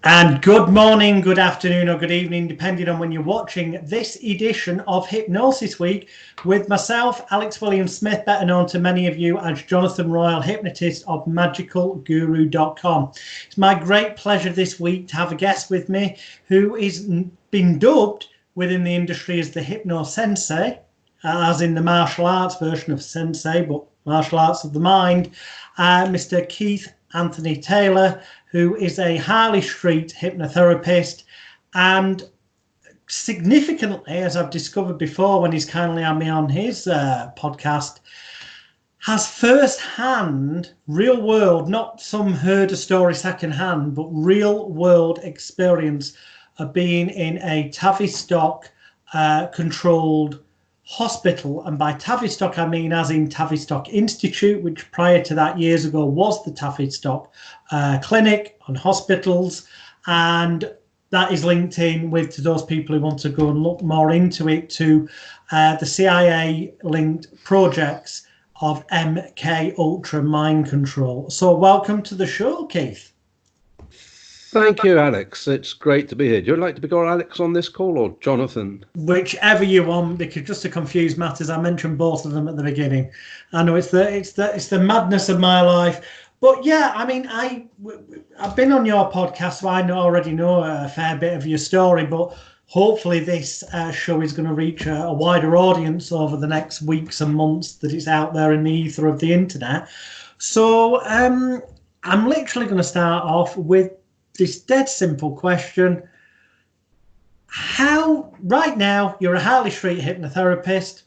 And good morning, good afternoon, or good evening, depending on when you're watching this edition of Hypnosis Week with myself, Alex Williams-Smith, better known to many of you as Jonathan Royal, hypnotist of magicalguru.com. It's my great pleasure this week to have a guest with me who is been dubbed within the industry as the Hypno Sensei, as in the martial arts version of Sensei, but martial arts of the mind, Mr. Keith Anthony Taylor, who is a Harley Street hypnotherapist, and significantly, as I've discovered before when he's kindly had me on his podcast, has first-hand, real-world, not some heard a story second-hand, but real-world experience of being in a Tavistock controlled hospital. And by Tavistock I mean as in Tavistock Institute, which prior to that years ago was the Tavistock clinic and hospitals, and that is linked in with, to those people who want to go and look more into it, to the CIA linked projects of MK Ultra mind control. So welcome to the show, Keith. Thank you, Alex. It's great to be here. Do you like to be called Alex on this call or Jonathan? Whichever you want, because just to confuse matters, I mentioned both of them at the beginning. I know it's the madness of my life. But yeah, I mean, I've been on your podcast, so I already know a fair bit of your story. But hopefully, this show is going to reach a wider audience over the next weeks and months that it's out there in the ether of the internet. So I'm literally going to start off with this dead simple question. How, right now, you're a Harley Street hypnotherapist.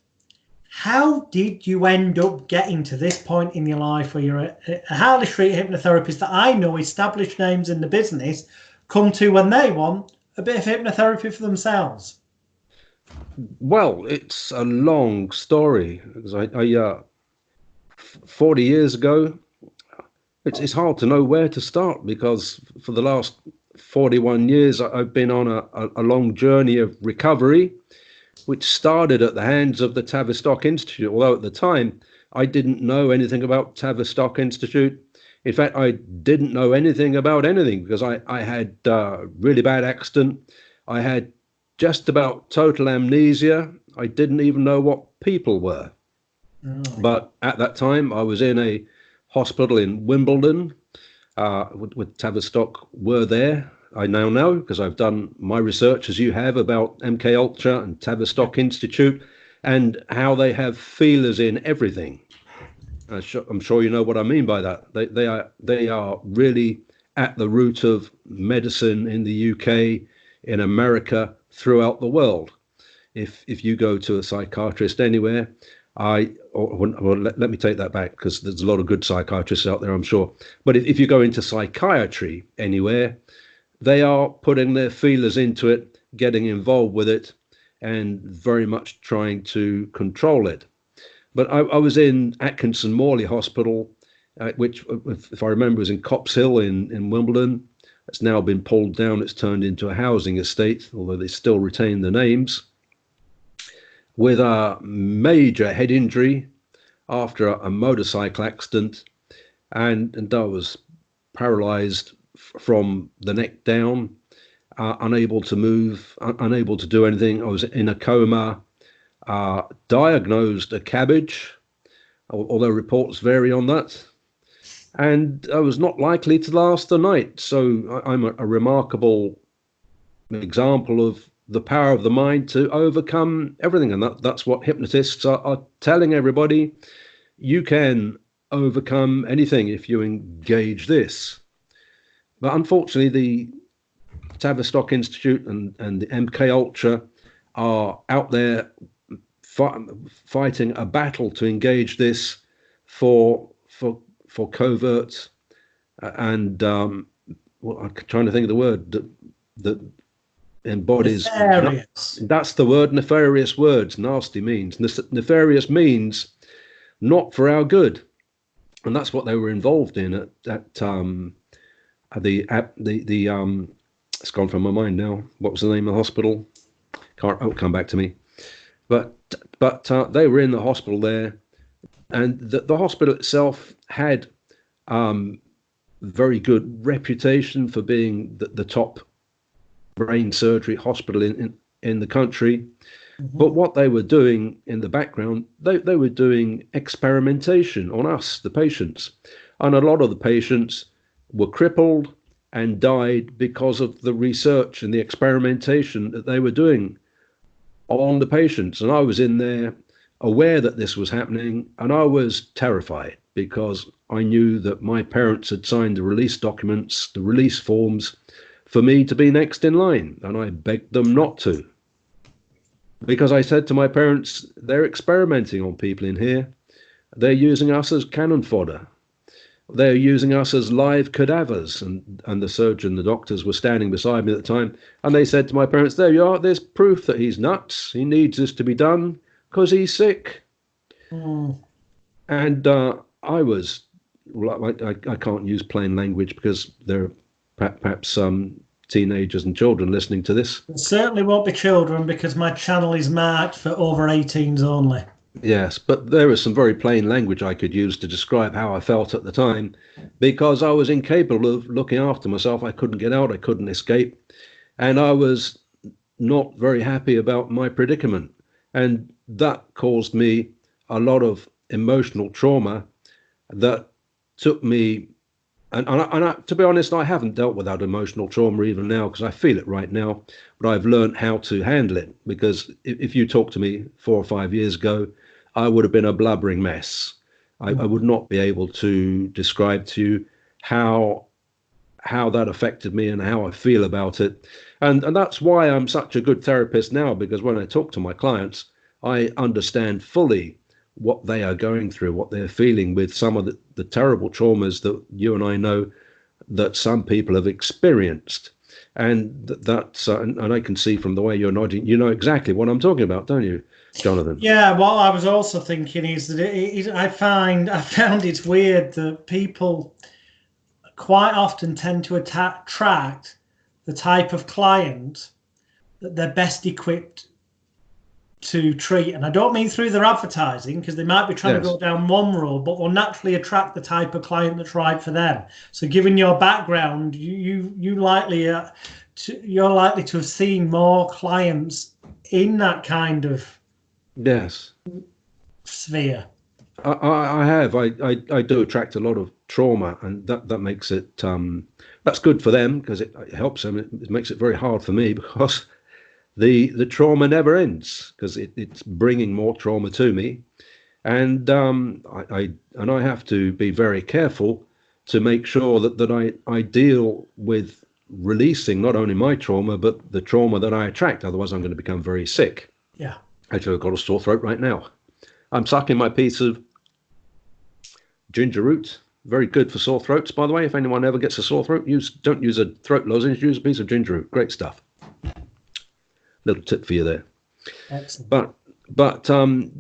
How did you end up getting to this point in your life where you're a Harley Street hypnotherapist that I know established names in the business come to when they want a bit of hypnotherapy for themselves? Well, it's a long story. Because I 40 years ago, it's hard to know where to start, because for the last 41 years, I've been on a long journey of recovery, which started at the hands of the Tavistock Institute. Although at the time, I didn't know anything about Tavistock Institute. In fact, I didn't know anything about anything, because I had a really bad accident. I had just about total amnesia. I didn't even know what people were. Oh. But at that time, I was in a hospital in Wimbledon with Tavistock were there. I now know, because I've done my research, as you have, about MK Ultra and Tavistock Institute and how they have feelers in everything. I'm sure you know what I mean by that. They are really at the root of medicine in the UK, in America, throughout the world. If you go to a psychiatrist anywhere, let me take that back, because there's a lot of good psychiatrists out there, I'm sure. But if you go into psychiatry anywhere, they are putting their feelers into it, getting involved with it, and very much trying to control it. But I was in Atkinson Morley Hospital, which, if I remember, was in Cops Hill in Wimbledon. It's now been pulled down. It's turned into a housing estate, although they still retain the names, with a major head injury after a motorcycle accident, and I was paralyzed from the neck down, unable to move, unable to do anything. I was in a coma, diagnosed a cabbage, although reports vary on that, and I was not likely to last the night. So I'm a remarkable example of the power of the mind to overcome everything. And that's what hypnotists are telling everybody. You can overcome anything if you engage this. But unfortunately, the Tavistock Institute and the MK Ultra are out there fighting a battle to engage this for covert and well, I'm trying to think of the word that embodies nefarious. That's the word, nefarious words, nasty means. Nefarious means not for our good, and that's what they were involved in at the it's gone from my mind now. What was the name of the hospital? It'll come back to me. But they were in the hospital there, and the hospital itself had very good reputation for being the top brain surgery hospital in the country. But what they were doing in the background, they were doing experimentation on us, the patients. And a lot of the patients were crippled and died because of the research and the experimentation that they were doing on the patients. And I was in there aware that this was happening, and I was terrified because I knew that my parents had signed the release documents, the release forms, for me to be next in line. And I begged them not to. Because I said to my parents, they're experimenting on people in here. They're using us as cannon fodder. They're using us as live cadavers. And the surgeon, the doctors were standing beside me at the time. And they said to my parents, there you are, there's proof that he's nuts. He needs this to be done because he's sick. And I was, I can't use plain language because there are perhaps some teenagers and children listening to this. It certainly won't be children because my channel is marked for over 18s only. Yes, but there was some very plain language I could use to describe how I felt at the time, because I was incapable of looking after myself. I couldn't get out, I couldn't escape, and I was not very happy about my predicament. And that caused me a lot of emotional trauma that took me, and to be honest, I haven't dealt with that emotional trauma even now because I feel it right now, but I've learned how to handle it. Because if you talked to me 4 or 5 years ago, I would have been a blubbering mess. I would not be able to describe to you how that affected me and how I feel about it. And that's why I'm such a good therapist now, because when I talk to my clients, I understand fully what they are going through, what they're feeling with some of the terrible traumas that you and I know that some people have experienced. And that's and I can see from the way you're nodding, you know exactly what I'm talking about, don't you, Jonathan? Yeah, what I was also thinking is that I found it's weird that people quite often tend to attract the type of client that they're best equipped to treat. And I don't mean through their advertising, because they might be trying to go down one road, but will naturally attract the type of client that's right for them. So given your background, you're likely to have seen more clients in that kind of sphere. I have. I do attract a lot of trauma, and that makes it that's good for them because it helps them. It makes it very hard for me because the trauma never ends, because it's bringing more trauma to me, and I have to be very careful to make sure that I deal with releasing not only my trauma but the trauma that I attract. Otherwise, I'm going to become very sick. Yeah. Actually, I've got a sore throat right now. I'm sucking my piece of ginger root. Very good for sore throats, by the way. If anyone ever gets a sore throat, don't use a throat lozenge, use a piece of ginger root. Great stuff. Little tip for you there. Excellent. But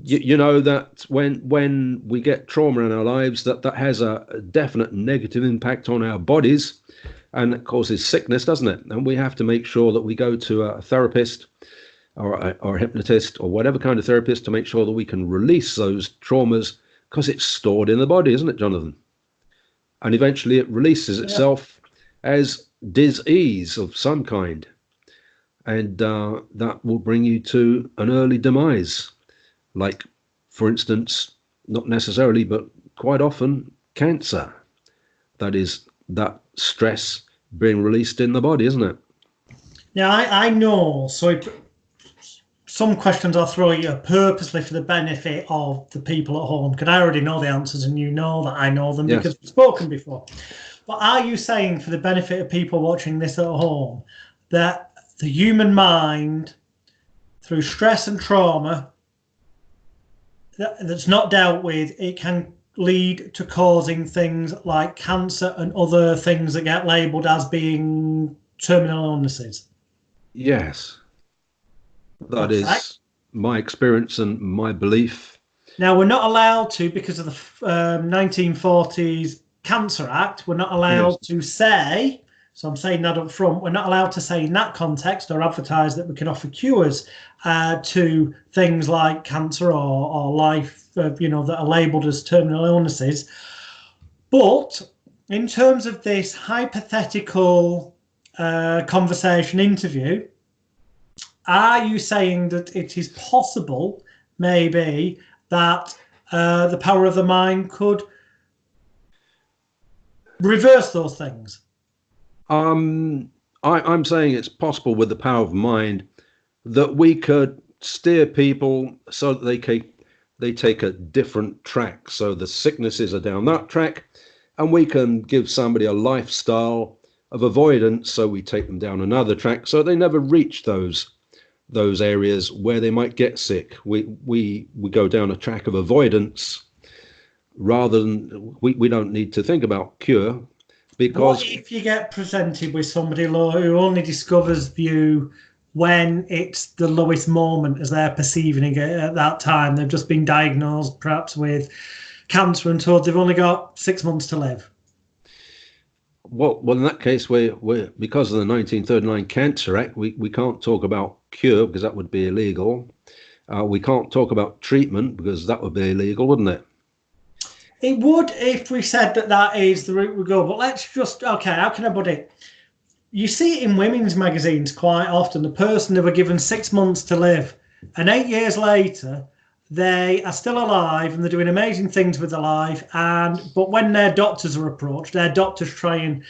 you know that when we get trauma in our lives, that has a definite negative impact on our bodies, and it causes sickness, doesn't it? And we have to make sure that we go to a therapist or a hypnotist or whatever kind of therapist to make sure that we can release those traumas, because it's stored in the body, isn't it, Jonathan? And eventually it releases itself as dis-ease of some kind. And that will bring you to an early demise. Like, for instance, not necessarily, but quite often, cancer. That is that stress being released in the body, isn't it? Now, I know, so some questions I'll throw at you purposely for the benefit of the people at home, because I already know the answers and you know that I know them because we've spoken before. But are you saying, for the benefit of people watching this at home, that the human mind, through stress and trauma that's not dealt with, it can lead to causing things like cancer and other things that get labelled as being terminal illnesses? Yes. That is my experience and my belief. Now, we're not allowed to, because of the 1940s Cancer Act, we're not allowed to say, so I'm saying that up front, we're not allowed to say in that context or advertise that we can offer cures to things like cancer or life, that are labelled as terminal illnesses. But in terms of this hypothetical conversation interview, are you saying that it is possible, maybe, that the power of the mind could reverse those things? I'm saying it's possible with the power of mind that we could steer people so that they take a different track. So the sicknesses are down that track, and we can give somebody a lifestyle of avoidance, so we take them down another track so they never reach those areas where they might get sick. We go down a track of avoidance rather than we don't need to think about cure. Because what if you get presented with somebody who only discovers you when it's the lowest moment as they're perceiving it at that time? They've just been diagnosed perhaps with cancer and told they've only got 6 months to live. Well, in that case, we're because of the 1939 Cancer Act, we can't talk about cure because that would be illegal. We can't talk about treatment because that would be illegal, wouldn't it? It would if we said that is the route we go. But let's just, okay, how can I put it? You see it in women's magazines quite often. The person who were given 6 months to live, and 8 years later, they are still alive and they're doing amazing things with their life. But when their doctors are approached, their doctors try and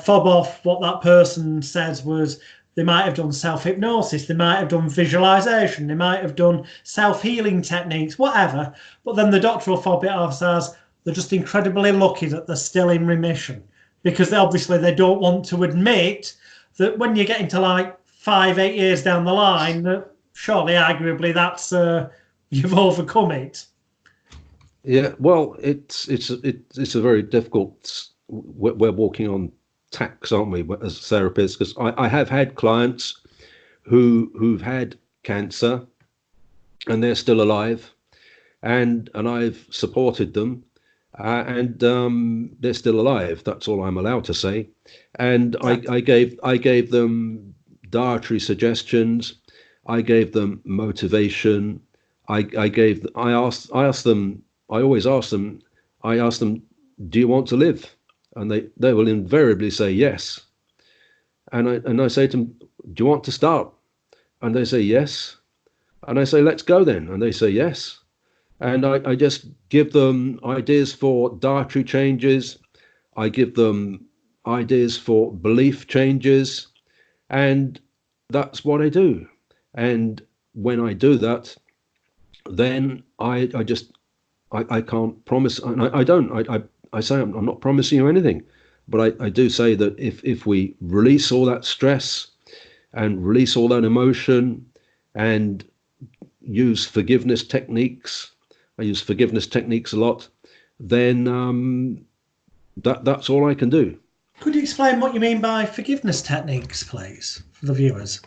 fob off what that person says was they might have done self-hypnosis, they might have done visualization, they might have done self-healing techniques, whatever. But then the doctor will fob it off as they're just incredibly lucky that they're still in remission, because obviously they don't want to admit that when you get into like 5-8 years down the line, that surely arguably that's you've overcome it. Yeah, well, it's a very difficult. We're walking on tacks, aren't we, as therapists? Because I have had clients who've had cancer and they're still alive, and I've supported them, and they're still alive. That's all I'm allowed to say. And I gave them dietary suggestions. I gave them motivation. I asked them. I always ask them. I ask them, do you want to live? And they will invariably say yes. And I say to them, do you want to start? And they say yes. And I say, let's go then. And they say yes. And I just give them ideas for dietary changes. I give them ideas for belief changes. And that's what I do. And when I do that, then I can't promise, and I don't. I say I'm not promising you anything, but I do say that if we release all that stress and release all that emotion and use forgiveness techniques, I use forgiveness techniques a lot, then that's all I can do. Could you explain what you mean by forgiveness techniques, please, for the viewers?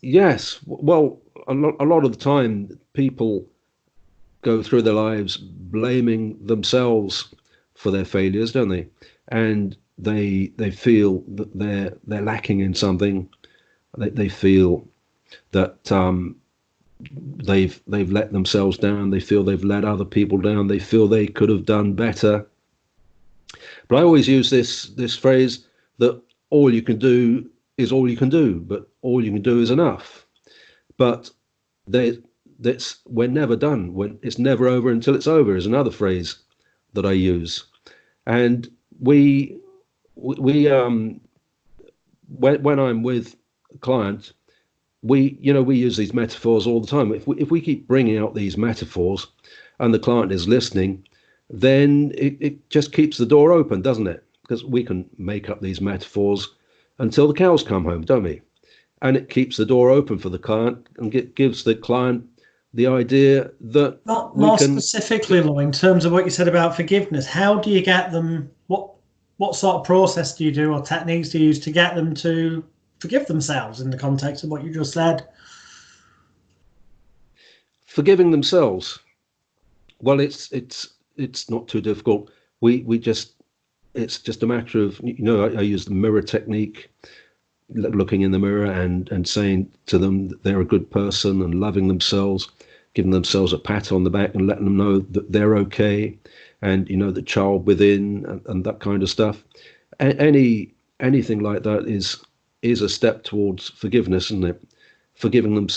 Yes, well, a lot of the time people go through their lives blaming themselves for their failures, don't they? And they feel that they're lacking in something. They feel that they've let themselves down. They feel they've let other people down. They feel they could have done better. But I always use this phrase that all you can do is all you can do, but all you can do is enough. But we're never done. When it's never over until it's over is another phrase that I use. And when I'm with a client, we use these metaphors all the time. If we keep bringing out these metaphors and the client is listening, then it just keeps the door open, doesn't it? Because we can make up these metaphors until the cows come home, don't we? And it keeps the door open for the client and gives the client the idea that more specifically, Lou, in terms of what you said about forgiveness, how do you get them? What sort of process do you do, or techniques do you use to get them to forgive themselves in the context of what you just said? Forgiving themselves. Well, it's not too difficult. It's just a matter of, I use the mirror technique, looking in the mirror and saying to them that they're a good person and loving themselves, giving themselves a pat on the back and letting them know that they're okay. and the child within, and that kind of stuff. Anything like that is a step towards forgiveness, isn't it? Forgiving them.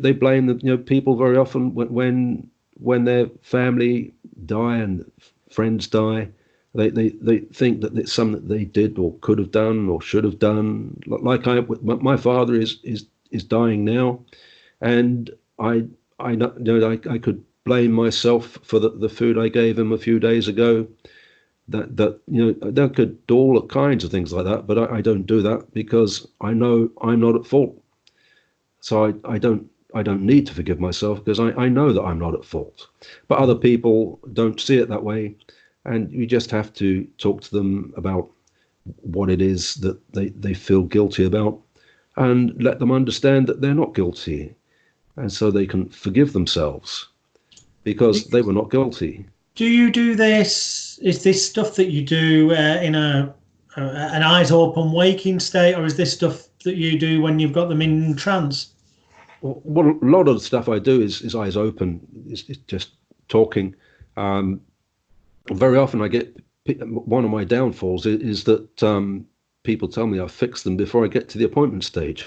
They blame the people very often when their family die and friends die. They think that it's something that they did or could have done or should have done. Like my father is dying now, and I could blame myself for the food I gave him a few days ago. That could do all kinds of things like that, but I don't do that because I know I'm not at fault. So I don't need to forgive myself because I know that I'm not at fault. But other people don't see it that way, and you just have to talk to them about what it is that they feel guilty about, and let them understand that they're not guilty, and so they can forgive themselves because they were not guilty. Do you do this? Is this stuff that you do in an eyes open waking state, or is this stuff that you do when you've got them in trance? Well, a lot of the stuff I do is eyes open. It's just talking. Very often I get one of my downfalls is that people tell me I've fixed them before I get to the appointment stage.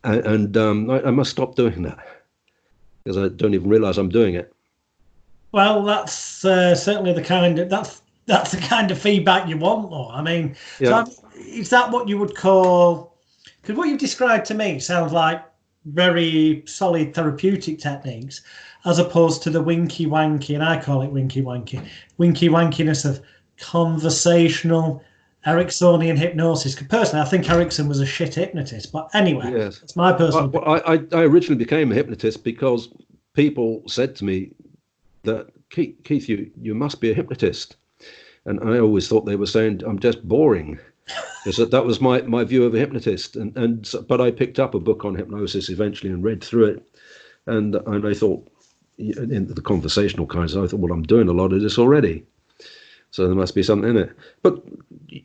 And I must stop doing that because I don't even realize I'm doing it. Well, that's certainly the kind of that's the kind of feedback you want, though. I mean, Yeah. so is that what you would call? Because what you've described to me sounds like very solid therapeutic techniques, as opposed to the winky wanky, and I call it winky wankiness of conversational Ericksonian hypnosis. Because personally, I think Erickson was a shit hypnotist. But anyway, Yes. it's my personal. I originally became a hypnotist because people said to me that Keith, you must be a hypnotist, and I always thought they were saying I'm just boring. Because that was my view of a hypnotist, but I picked up a book on hypnosis eventually and read through it, and I thought, in the conversational kinds, I thought, well, I'm doing a lot of this already, so there must be something in it. But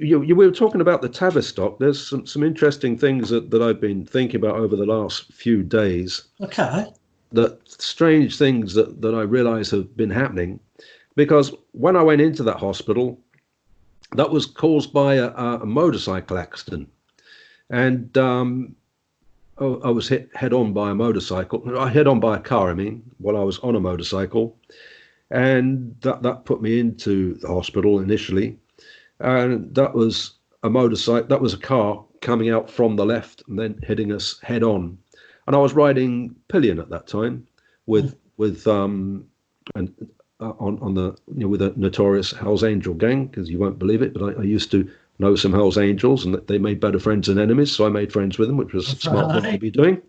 we were talking about the Tavistock. There's some interesting things that I've been thinking about over the last few days. Okay. That strange things that I realise have been happening, because when I went into that hospital, that was caused by a motorcycle accident, and I was hit head on by a motorcycle. Head on by a car, I mean, while I was on a motorcycle, and that put me into the hospital initially. And that was a motorcycle. That was a car coming out from the left and then hitting us head on. And I was riding pillion at that time with on the with a notorious Hell's Angel gang, because you won't believe it, but I used to know some Hell's Angels, and that they made better friends than enemies, so I made friends with them, which was a smart thing to be doing,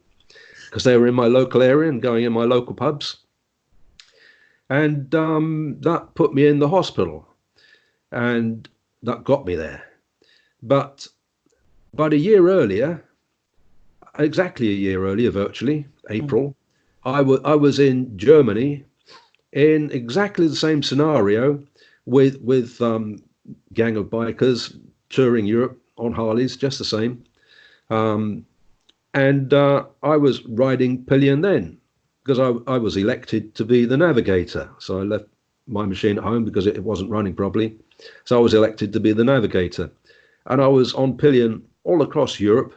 because they were in my local area and going in my local pubs. And that put me in the hospital, and that got me there. But a year earlier, exactly a year earlier, virtually April, I was in Germany in exactly the same scenario with gang of bikers touring Europe on Harleys, just the same. And I was riding pillion then, because I was elected to be the navigator. So I left my machine at home because it wasn't running properly. So I was elected to be the navigator. And I was on pillion all across Europe.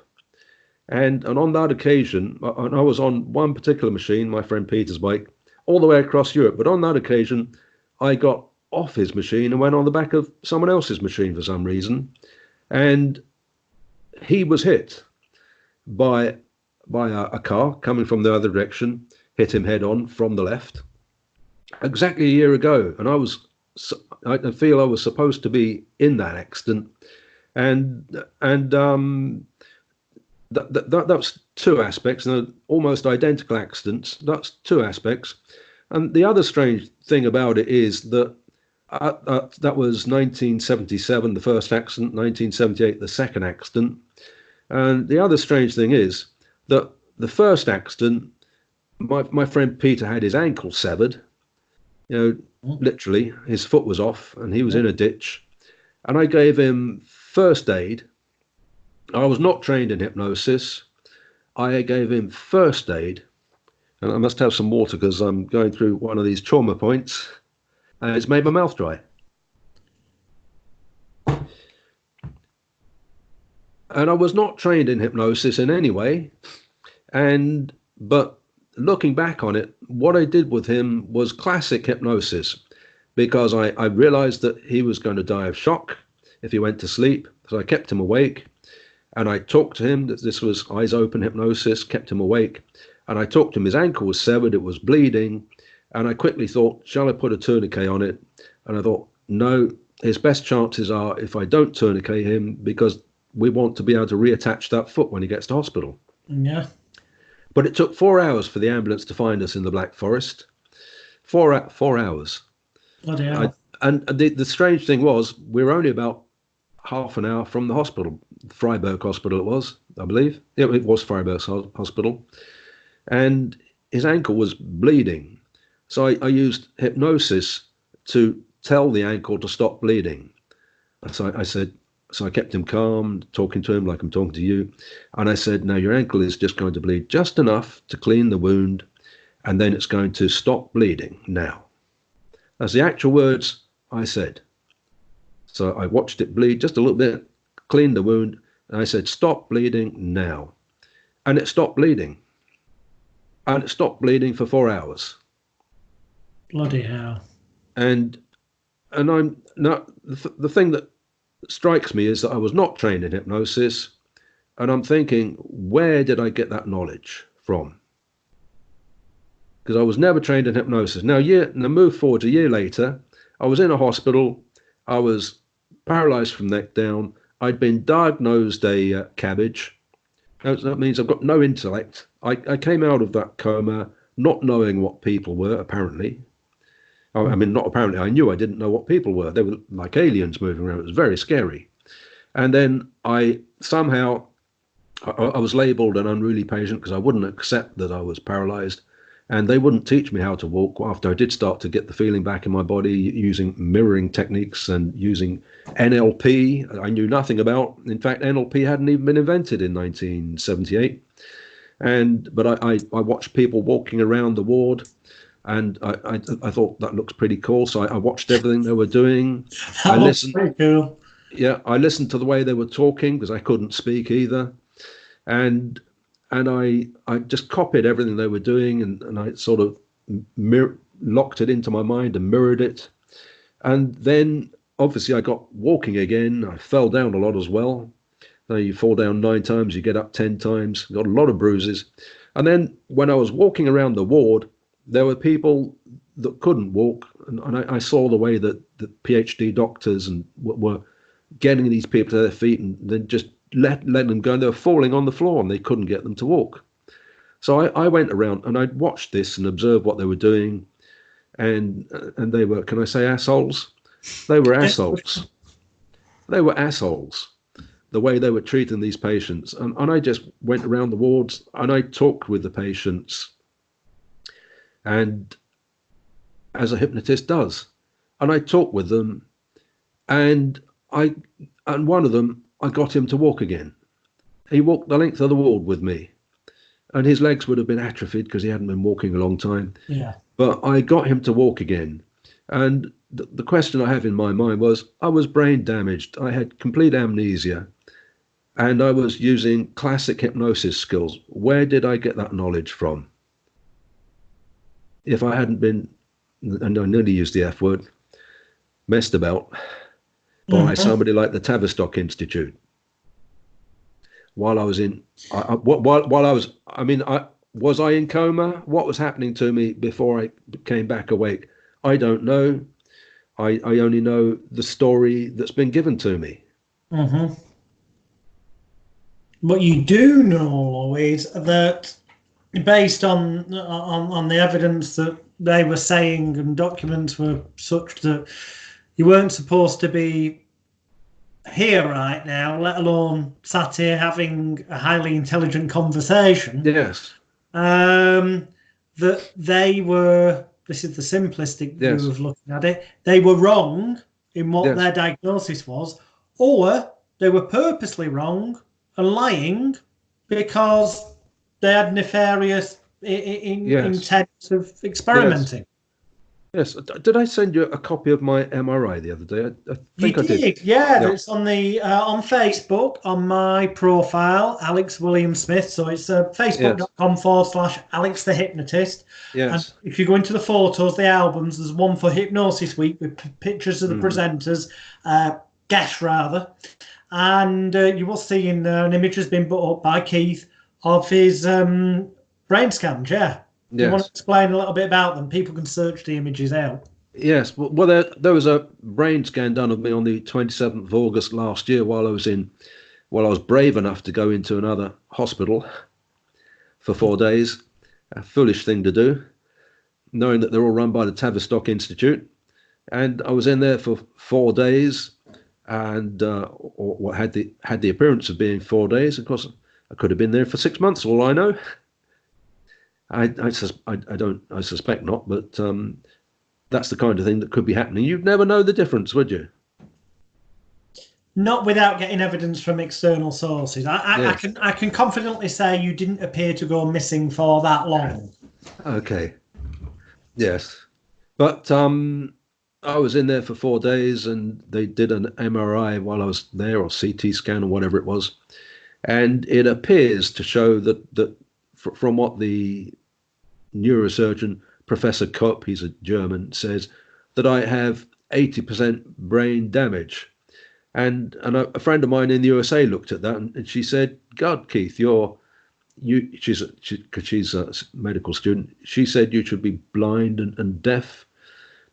And on that occasion, and I was on one particular machine, my friend Peter's bike, all the way across Europe. But on that occasion, I got off his machine and went on the back of someone else's machine for some reason. And he was hit by a car coming from the other direction, hit him head on from the left, exactly a year ago. And I feel I was supposed to be in that accident. And that's two aspects, and almost identical accidents. That's two aspects. And the other strange thing about it is that that was 1977, the first accident, 1978, the second accident. And the other strange thing is that the first accident, my friend Peter had his ankle severed, literally, his foot was off and he was in a ditch. And I gave him first aid. I was not trained in hypnosis. I gave him first aid. And I must have some water because I'm going through one of these trauma points. and it's made my mouth dry. And I was not trained in hypnosis in any way, but looking back on it, what I did with him was classic hypnosis, because I realized that he was going to die of shock if he went to sleep. So I kept him awake, and I talked to him. This was eyes open hypnosis, kept him awake. And I talked to him. His ankle was severed, it was bleeding. And I quickly thought, shall I put a tourniquet on it? And I thought, no, his best chances are if I don't tourniquet him, because we want to be able to reattach that foot when he gets to hospital. Yeah. But it took 4 hours for the ambulance to find us in the Black Forest. 4 hours. Bloody hell. And the strange thing was, we were only about half an hour from the hospital. Freiburg Hospital it was, I believe. It was Freiburg Hospital. And his ankle was bleeding. So I used hypnosis to tell the ankle to stop bleeding. So I kept him calm, talking to him like I'm talking to you. And I said, now your ankle is just going to bleed just enough to clean the wound, and then it's going to stop bleeding now. That's the actual words I said. So I watched it bleed just a little bit, cleaned the wound, and I said, stop bleeding now. And it stopped bleeding. And it stopped bleeding for 4 hours. Bloody hell. And I'm not, the thing that strikes me is that I was not trained in hypnosis, and I'm thinking, where did I get that knowledge from? Because I was never trained in hypnosis. Now move forward a year later, I was in a hospital. I was paralyzed from neck down. I'd been diagnosed a cabbage. That means I've got no intellect. I came out of that coma not knowing what people were, apparently. I mean, not apparently, I knew I didn't know what people were. They were like aliens moving around. It was very scary. And then I was labeled an unruly patient because I wouldn't accept that I was paralyzed. And they wouldn't teach me how to walk after I did start to get the feeling back in my body using mirroring techniques and using NLP. I knew nothing about. In fact, NLP hadn't even been invented in 1978. But I watched people walking around the ward, and I thought that looks pretty cool. So I watched everything they were doing. That looks pretty cool. Yeah, I listened to the way they were talking because I couldn't speak either. And I just copied everything they were doing, and I sort of locked it into my mind and mirrored it. And then obviously I got walking again. I fell down a lot as well. So you fall down 9 times, you get up 10 times, got a lot of bruises. And then when I was walking around the ward, there were people that couldn't walk. And I saw the way that the PhD doctors and were getting these people to their feet and then just let them go, and they were falling on the floor and they couldn't get them to walk. So I went around and I watched this and observed what they were doing, and they were, can I say assholes? They were assholes. They were assholes, the way they were treating these patients. And I just went around the wards and I talked with the patients, and as a hypnotist does, and I talked with them, and one of them, I got him to walk again. He walked the length of the ward with me, and his legs would have been atrophied because he hadn't been walking a long time. Yeah. But I got him to walk again. And the question I have in my mind was, I was brain damaged. I had complete amnesia, and I was using classic hypnosis skills. Where did I get that knowledge from? If I hadn't been, and I nearly used the F word, messed about by somebody like the Tavistock Institute. While I was in, was I in coma? What was happening to me before I came back awake? I don't know. I only know the story that's been given to me. Mm-hmm. What you do know is that, based on the evidence that they were saying and documents were such that you weren't supposed to be here right now, let alone sat here having a highly intelligent conversation. Yes. That they were, this is the simplistic view of looking at it, they were wrong in what their diagnosis was, or they were purposely wrong and lying because they had nefarious intents of experimenting. Yes. Did I send you a copy of my MRI the other day? I You think I did. did, yeah. Yeah. It's on the on Facebook on my profile, Alex William Smith. So it's Yes. facebook.com/Alex the Hypnotist. And Yes. if you go into the photos, the albums, there's one for Hypnosis Week with pictures of the Mm. presenters, guests rather, and you will see in there an image has been put up by Keith of his brain scans. Yeah. Do you want to Yes. explain a little bit about them? People can search the images out. Yes. Well, there was a brain scan done of me on the 27th of August last year while I was brave enough to go into another hospital for 4 days. A foolish thing to do, knowing that they're all run by the Tavistock Institute. And I was in there for 4 days, and or what had the appearance of being 4 days. Of course, I could have been there for 6 months. All I know, I suspect not, but that's the kind of thing that could be happening. You'd never know the difference, would you? Not without getting evidence from external sources. Yes. I can confidently say you didn't appear to go missing for that long. Okay. Yes. But I was in there for 4 days, and they did an MRI while I was there, or CT scan, or whatever it was, and it appears to show that from what the neurosurgeon Professor Kopp, he's a German, says that I have 80% brain damage. And a friend of mine in the USA looked at that, and she said, "God, Keith, she's a medical student. She said you should be blind and deaf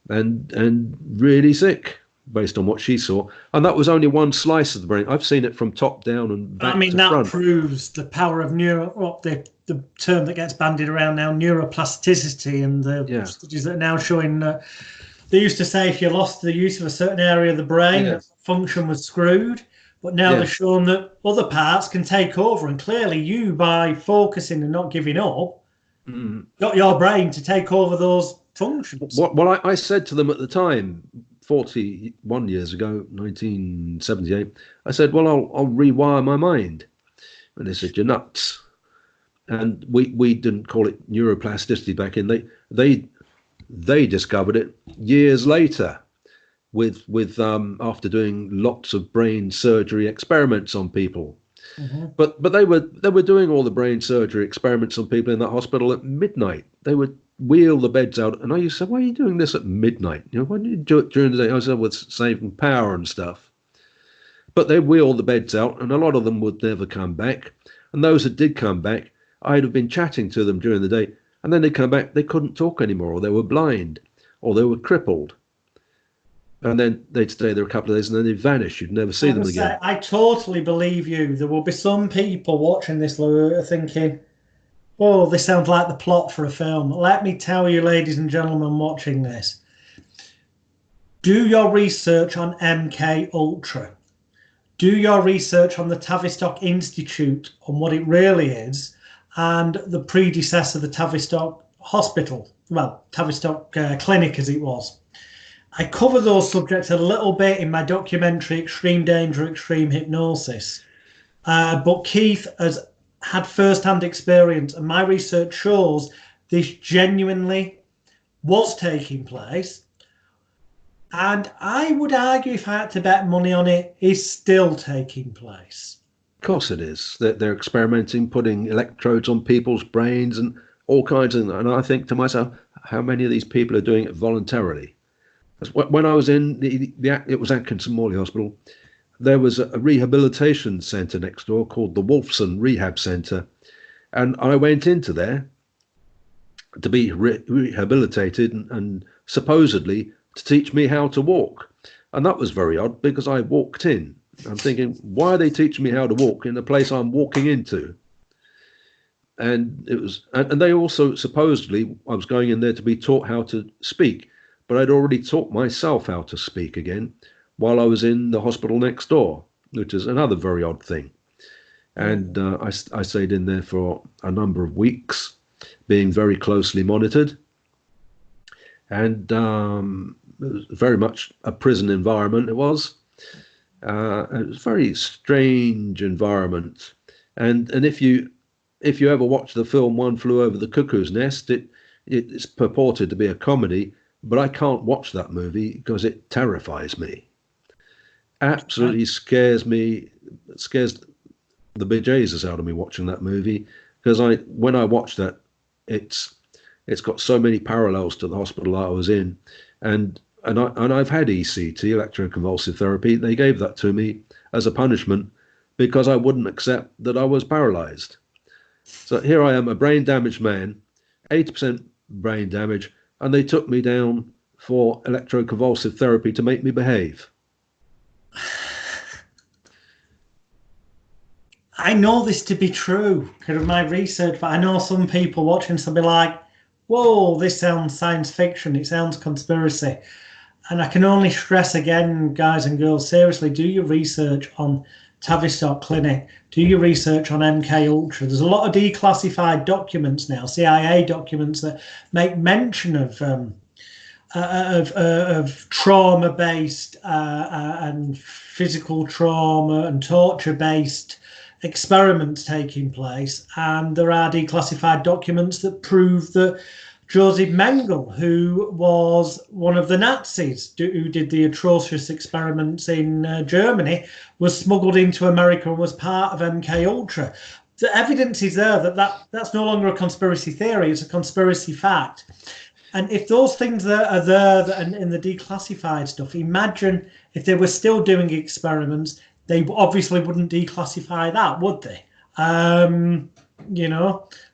and really sick based on what she saw. And that was only one slice of the brain. I've seen it from top down and I back mean, to that front. proves the power of the term that gets bandied around now, neuroplasticity, and the Yeah. studies that are now showing. They used to say if you lost the use of a certain area of the brain, that Yes. function was screwed. But now they're Yes. showing that other parts can take over, and clearly you, by focusing and not giving up, Mm. got your brain to take over those functions. Well, I said to them at the time, 41 years ago, 1978, I said, well, I'll rewire my mind. And they said, you're nuts. And we didn't call it neuroplasticity back in. They discovered it years later with after doing lots of brain surgery experiments on people. Mm-hmm. But they were doing all the brain surgery experiments on people in that hospital at midnight. They would wheel the beds out, and I used to say, "Why are you doing this at midnight? You know, why don't you do it during the day?" I said, "With saving power and stuff." But they wheel the beds out, and a lot of them would never come back. And those that did come back, I'd have been chatting to them during the day, and then they'd come back, they couldn't talk anymore, or they were blind, or they were crippled. And then they'd stay there a couple of days, and then they'd vanish. You'd never see them again. I totally believe you. There will be some people watching this, Lou, are thinking, oh, this sounds like the plot for a film. Let me tell you, ladies and gentlemen watching this, do your research on MK Ultra. Do your research on the Tavistock Institute, on what it really is, and the predecessor, the Tavistock Hospital, well, Tavistock Clinic as it was. I cover those subjects a little bit in my documentary, Extreme Danger, Extreme Hypnosis. But Keith has had first-hand experience, and my research shows this genuinely was taking place. And I would argue, if I had to bet money on it, is still taking place. Of course it is. They're experimenting, putting electrodes on people's brains and all kinds of. And I think to myself, how many of these people are doing it voluntarily? When I was in it was Atkinson Morley Hospital, there was a rehabilitation centre next door called the Wolfson Rehab Centre, and I went into there to be rehabilitated and supposedly to teach me how to walk. And that was very odd because I walked in. I'm thinking, why are they teaching me how to walk in a place I'm walking into? And it was, and they also supposedly I was going in there to be taught how to speak. But I'd already taught myself how to speak again while I was in the hospital next door, which is another very odd thing. And I stayed in there for a number of weeks, being very closely monitored. And it was very much a prison environment, it was. It was a very strange environment. And if you ever watch the film One Flew Over the Cuckoo's Nest, it's purported to be a comedy. but I can't watch that movie because it terrifies me. Absolutely scares me, scares the bejesus out of me watching that movie, because when I watch that, it's got so many parallels to the hospital I was in, and I've had ECT, electroconvulsive therapy. They gave that to me as a punishment because I wouldn't accept that I was paralyzed. So here I am, a brain damaged man, 80% brain damage, and they took me down for electroconvulsive therapy to make me behave. I know this to be true because of my research, but I know some people watching this will be like, whoa, this sounds science fiction, it sounds conspiracy. And I can only stress again, guys and girls, seriously, do your research on Tavistock Clinic, do your research on MK Ultra. There's a lot of declassified documents now, CIA documents, that make mention of trauma-based and physical trauma and torture-based experiments taking place, and there are declassified documents that prove that Joseph Mengele, who was one of the Nazis who did the atrocious experiments in Germany, was smuggled into America and was part of MK Ultra. The evidence is there that's no longer a conspiracy theory, it's a conspiracy fact. And if those things that are there and in the declassified stuff, imagine if they were still doing experiments, they obviously wouldn't declassify that, would they?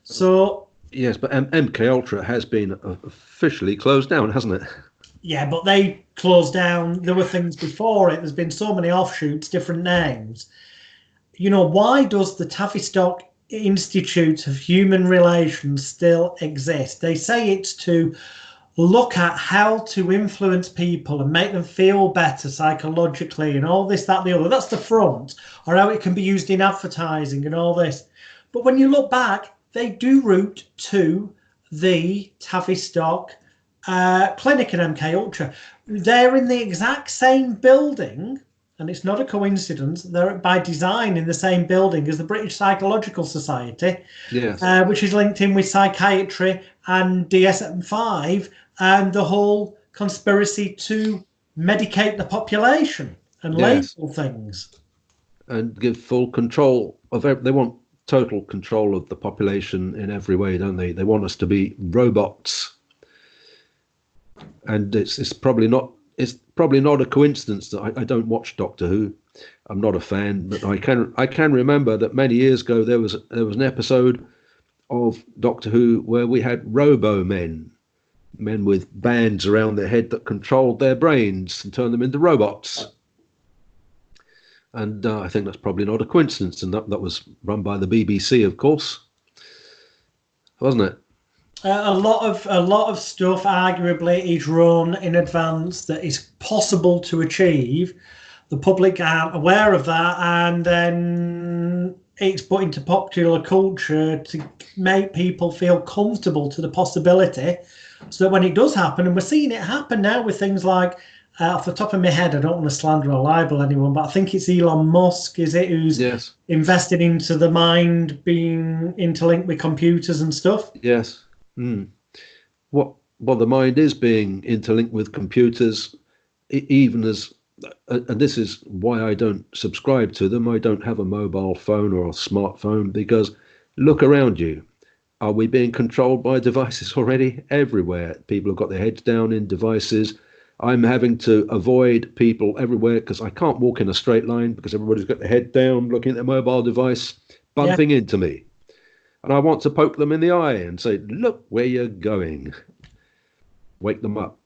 So... Yes, but MK Ultra has been officially closed down, hasn't it? Yeah, but they closed down. There were things before it. There's been so many offshoots, different names. Why does the Tavistock Institute of Human Relations still exist? They say it's to look at how to influence people and make them feel better psychologically and all this, that, the other. That's the front, or how it can be used in advertising and all this. But when you look back, they do route to the Tavistock Clinic in MK Ultra. They're in the exact same building, and it's not a coincidence. They're by design in the same building as the British Psychological Society, yes. Which is linked in with psychiatry and DSM-5 and the whole conspiracy to medicate the population and label things. And give full control of they want total control of the population in every way, don't they? They want us to be robots, and it's probably not a coincidence that I don't watch Doctor Who. I'm not a fan, but I can remember that many years ago there was an episode of Doctor Who where we had men with bands around their head that controlled their brains and turned them into robots. And I think that's probably not a coincidence, and that was run by the BBC, of course, wasn't it? A lot of stuff, arguably, is run in advance that is possible to achieve. The public aren't aware of that, and then it's put into popular culture to make people feel comfortable to the possibility, so that when it does happen, and we're seeing it happen now with things like. Off the top of my head, I don't want to slander or libel anyone, but I think it's Elon Musk, is it, who's invested into the mind being interlinked with computers and stuff? Yes. Well, the mind is being interlinked with computers, even as, and this is why I don't subscribe to them. I don't have a mobile phone or a smartphone, because look around you. Are we being controlled by devices already? Everywhere. People have got their heads down in devices. I'm having to avoid people everywhere because I can't walk in a straight line because everybody's got their head down looking at their mobile device, bumping into me. And I want to poke them in the eye and say, look where you're going. Wake them up.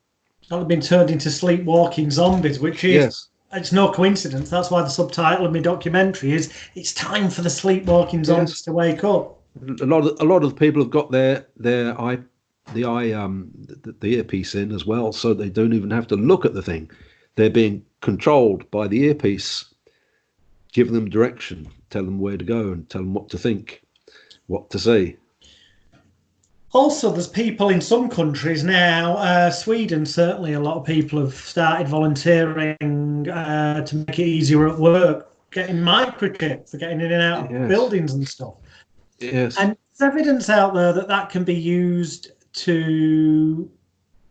Well, they've been turned into sleepwalking zombies, which is, it's no coincidence. That's why the subtitle of my documentary is, it's time for the sleepwalking zombies to wake up. A lot of people have got the earpiece in as well, so they don't even have to look at the thing. They're being controlled by the earpiece, give them direction, tell them where to go and tell them what to think, what to say. Also, there's people in some countries now, Sweden certainly, a lot of people have started volunteering to make it easier at work, getting microchips for getting in and out of buildings and stuff. Yes. And there's evidence out there that can be used to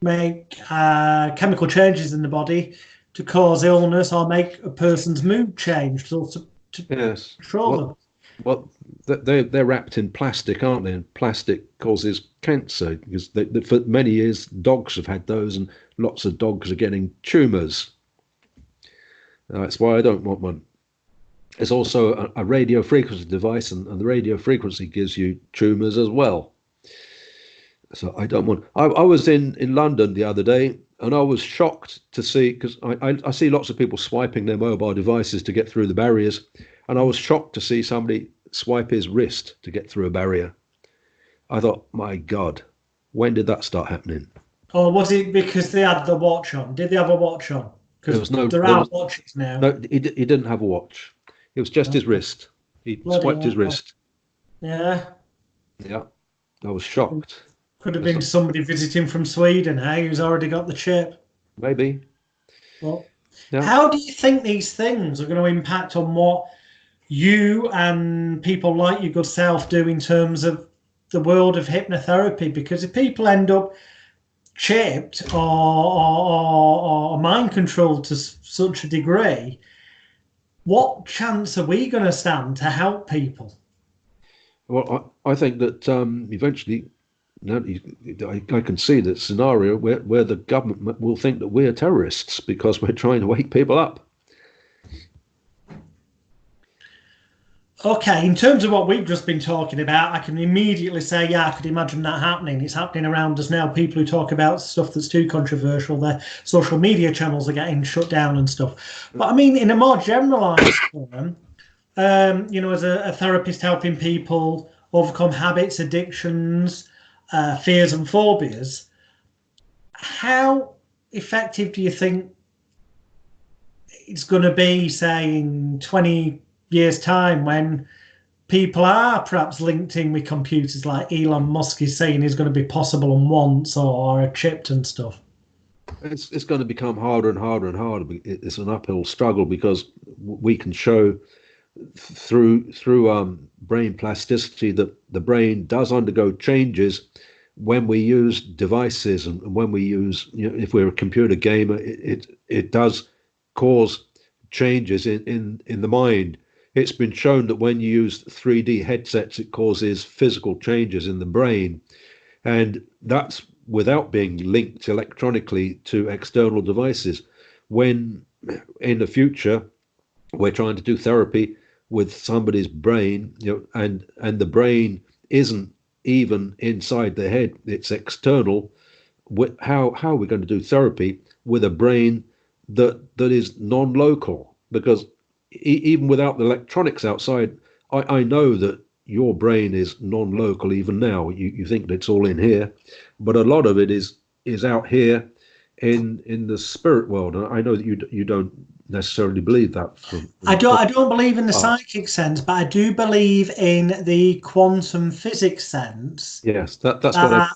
make chemical changes in the body to cause illness or make a person's mood change, so to Yes. control them. Well, they're wrapped in plastic, aren't they? And plastic causes cancer because for many years dogs have had those, and lots of dogs are getting tumours. That's why I don't want one. It's also a radio frequency device, and the radio frequency gives you tumours as well. So I don't want. I was in London the other day, and I was shocked to see, because I see lots of people swiping their mobile devices to get through the barriers, and I was shocked to see somebody swipe his wrist to get through a barrier. I thought, my God, when did that start happening? Or was it because they had the watch on? Did they have a watch on? There Because was no, there there are was watches now. no. He didn't have a watch. It was just his wrist. He Bloody swiped his hell. wrist. Yeah. Yeah, I was shocked. Could have been somebody visiting from Sweden, hey, who's already got the chip. Maybe. Well, Yeah. how do you think these things are going to impact on what you and people like your good self do in terms of the world of hypnotherapy? Because if people end up chipped or mind controlled to such a degree, what chance are we going to stand to help people? Well, I think that eventually, I can see that scenario where the government will think that we're terrorists because we're trying to wake people up. Okay, in terms of what we've just been talking about, I can immediately say, yeah, I could imagine that happening. It's happening around us now. People who talk about stuff that's too controversial, their social media channels are getting shut down and stuff. But I mean, in a more generalised term, as a therapist helping people overcome habits, addictions, fears and phobias, how effective do you think it's going to be, say, in 20 years' time when people are perhaps linked in with computers like Elon Musk is saying is going to be possible and wants or are chipped and stuff? It's going to become harder and harder and harder. It's an uphill struggle because we can show through brain plasticity that the brain does undergo changes when we use devices and when we use, if we're a computer gamer, it does cause changes in the mind. It's been shown that when you use 3D headsets, it causes physical changes in the brain, and that's without being linked electronically to external devices. When in the future we're trying to do therapy with somebody's brain, and the brain isn't even inside the head, it's external. How are we going to do therapy with a brain that is non-local? Because even without the electronics outside, I know that your brain is non-local even now. You think that it's all in here, but a lot of it is out here in the spirit world. And I know that you don't necessarily believe that. I don't believe in the psychic sense, but I do believe in the quantum physics sense. Yes, that's what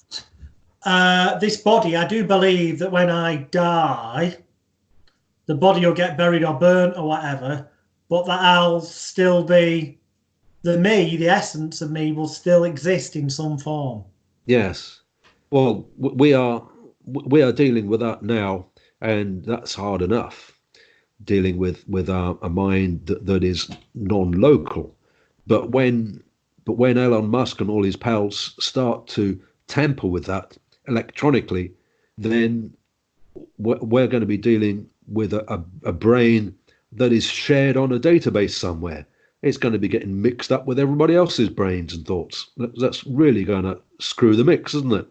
this body, I do believe that when I die, the body will get buried or burnt or whatever, but that I'll still be the essence of me will still exist in some form. Yes. Well, we are dealing with that now, and that's hard enough, dealing with a mind that is non-local. But when Elon Musk and all his pals start to tamper with that electronically, then we're going to be dealing with a brain that is shared on a database somewhere. It's going to be getting mixed up with everybody else's brains and thoughts. That's really going to screw the mix, isn't it?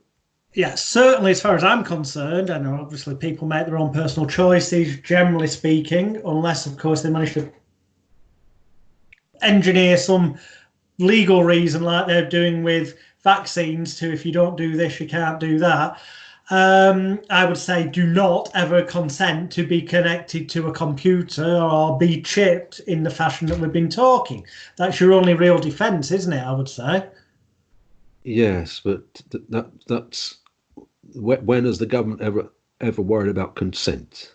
Yeah, certainly as far as I'm concerned, and obviously people make their own personal choices, generally speaking, unless, of course, they manage to engineer some legal reason like they're doing with vaccines to, if you don't do this, you can't do that. I would say do not ever consent to be connected to a computer or be chipped in the fashion that we've been talking. That's your only real defense, isn't it, I would say? Yes, but that's when has the government ever worried about consent?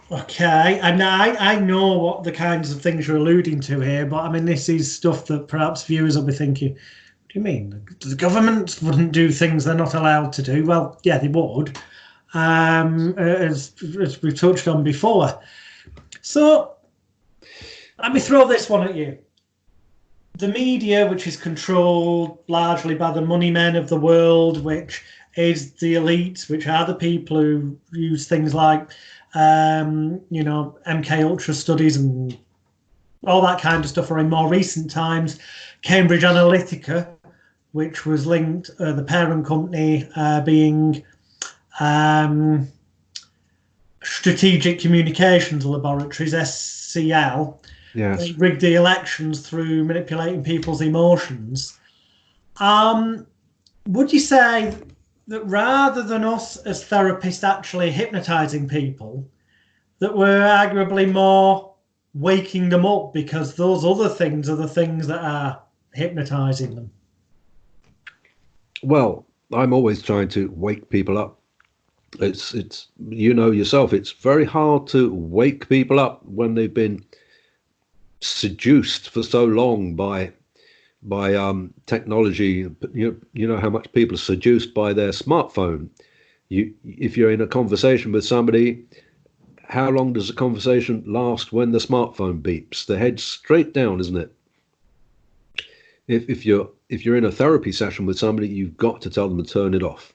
Okay, and I know what the kinds of things you're alluding to here, but I mean, this is stuff that perhaps viewers will be thinking, do you mean? The government wouldn't do things they're not allowed to do. Well, yeah, they would, as we've touched on before. So let me throw this one at you. The media, which is controlled largely by the money men of the world, which is the elites, which are the people who use things like, MK Ultra studies and all that kind of stuff, or in more recent times, Cambridge Analytica, which was linked, the parent company being Strategic Communications Laboratories, SCL. Yes. They rigged the elections through manipulating people's emotions. Would you say that rather than us as therapists actually hypnotizing people, that we're arguably more waking them up because those other things are the things that are hypnotizing them? Well, I'm always trying to wake people up. It's yourself, it's very hard to wake people up when they've been seduced for so long by technology. You know how much people are seduced by their smartphone. If you're in a conversation with somebody, how long does the conversation last when the smartphone beeps? The head's straight down, isn't it? If you're in a therapy session with somebody, you've got to tell them to turn it off.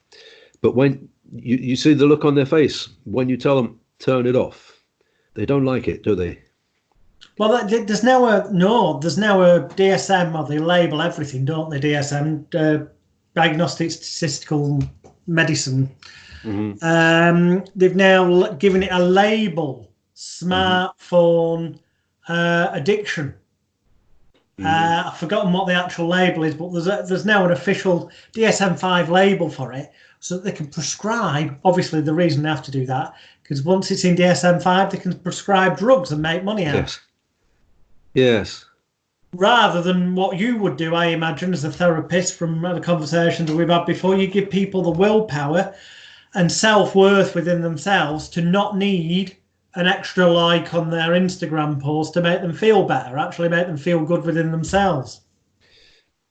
But when you see the look on their face when you tell them turn it off, they don't like it, do they? Well, there's now a DSM, or they label everything, don't they? DSM, Diagnostic Statistical Medicine. Mm-hmm. They've now given it a label: smartphone addiction. Mm-hmm. I've forgotten what the actual label is, but there's now an official DSM-5 label for it, so that they can prescribe. Obviously, the reason they have to do that, because once it's in DSM-5, they can prescribe drugs and make money out. Yes. Yes. Rather than what you would do, I imagine, as a therapist, from the conversations that we've had before, you give people the willpower and self-worth within themselves to not need an extra like on their Instagram post to make them feel better, actually make them feel good within themselves.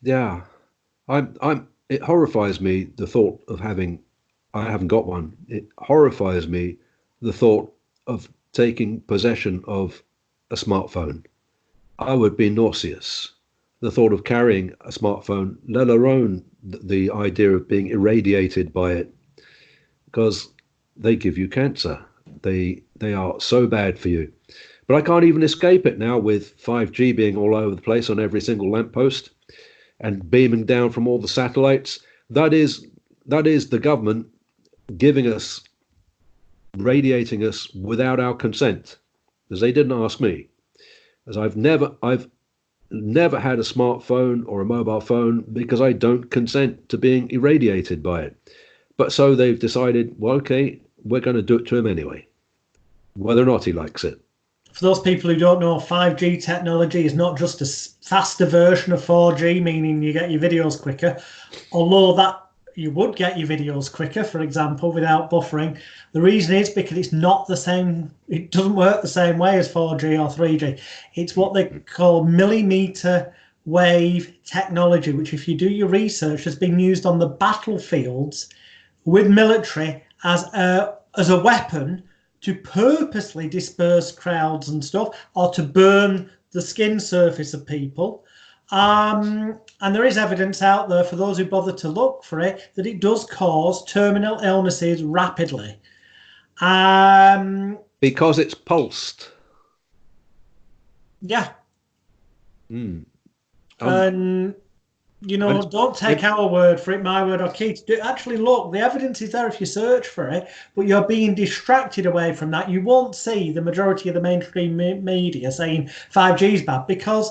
Yeah. It horrifies me, the thought of I haven't got one. It horrifies me, the thought of taking possession of a smartphone. I would be nauseous. The thought of carrying a smartphone, let alone the idea of being irradiated by it, because they give you cancer. They are so bad for you. But I can't even escape it now, with 5G being all over the place on every single lamppost and beaming down from all the satellites. That is the government giving us, radiating us without our consent, because they didn't ask me. As I've never had a smartphone or a mobile phone because I don't consent to being irradiated by it. But so they've decided, well, okay, we're going to do it to him anyway, whether or not he likes it. For those people who don't know, 5G technology is not just a faster version of 4G, meaning you get your videos quicker, although that you would get your videos quicker, for example, without buffering. The reason is because it's not the same, it doesn't work the same way as 4G or 3G. It's what they call millimeter wave technology, which, if you do your research, has been used on the battlefields with military as a weapon to purposely disperse crowds and stuff, or to burn the skin surface of people. And there is evidence out there, for those who bother to look for it, that it does cause terminal illnesses rapidly. Because it's pulsed. Yeah. And, don't take our word for it, my word or Keith's. Actually, look, the evidence is there if you search for it, but you're being distracted away from that. You won't see the majority of the mainstream media saying 5G is bad, because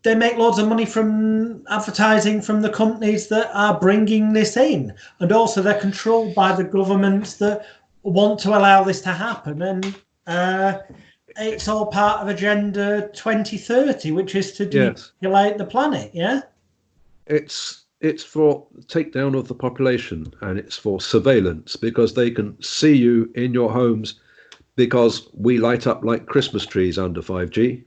they make loads of money from advertising from the companies that are bringing this in. And also they're controlled by the governments that want to allow this to happen. And it's all part of Agenda 2030, which is to depopulate the planet, yeah? It's for takedown of the population, and it's for surveillance, because they can see you in your homes, because we light up like Christmas trees under 5G.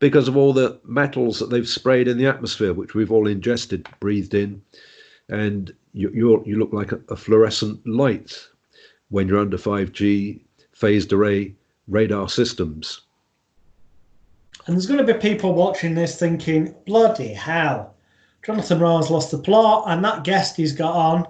because of all the metals that they've sprayed in the atmosphere, which we've all ingested, breathed in, and you look like a fluorescent light when you're under 5G phased array radar systems. And there's going to be people watching this thinking, bloody hell, Jonathan Rowe's lost the plot, and that guest he's got on,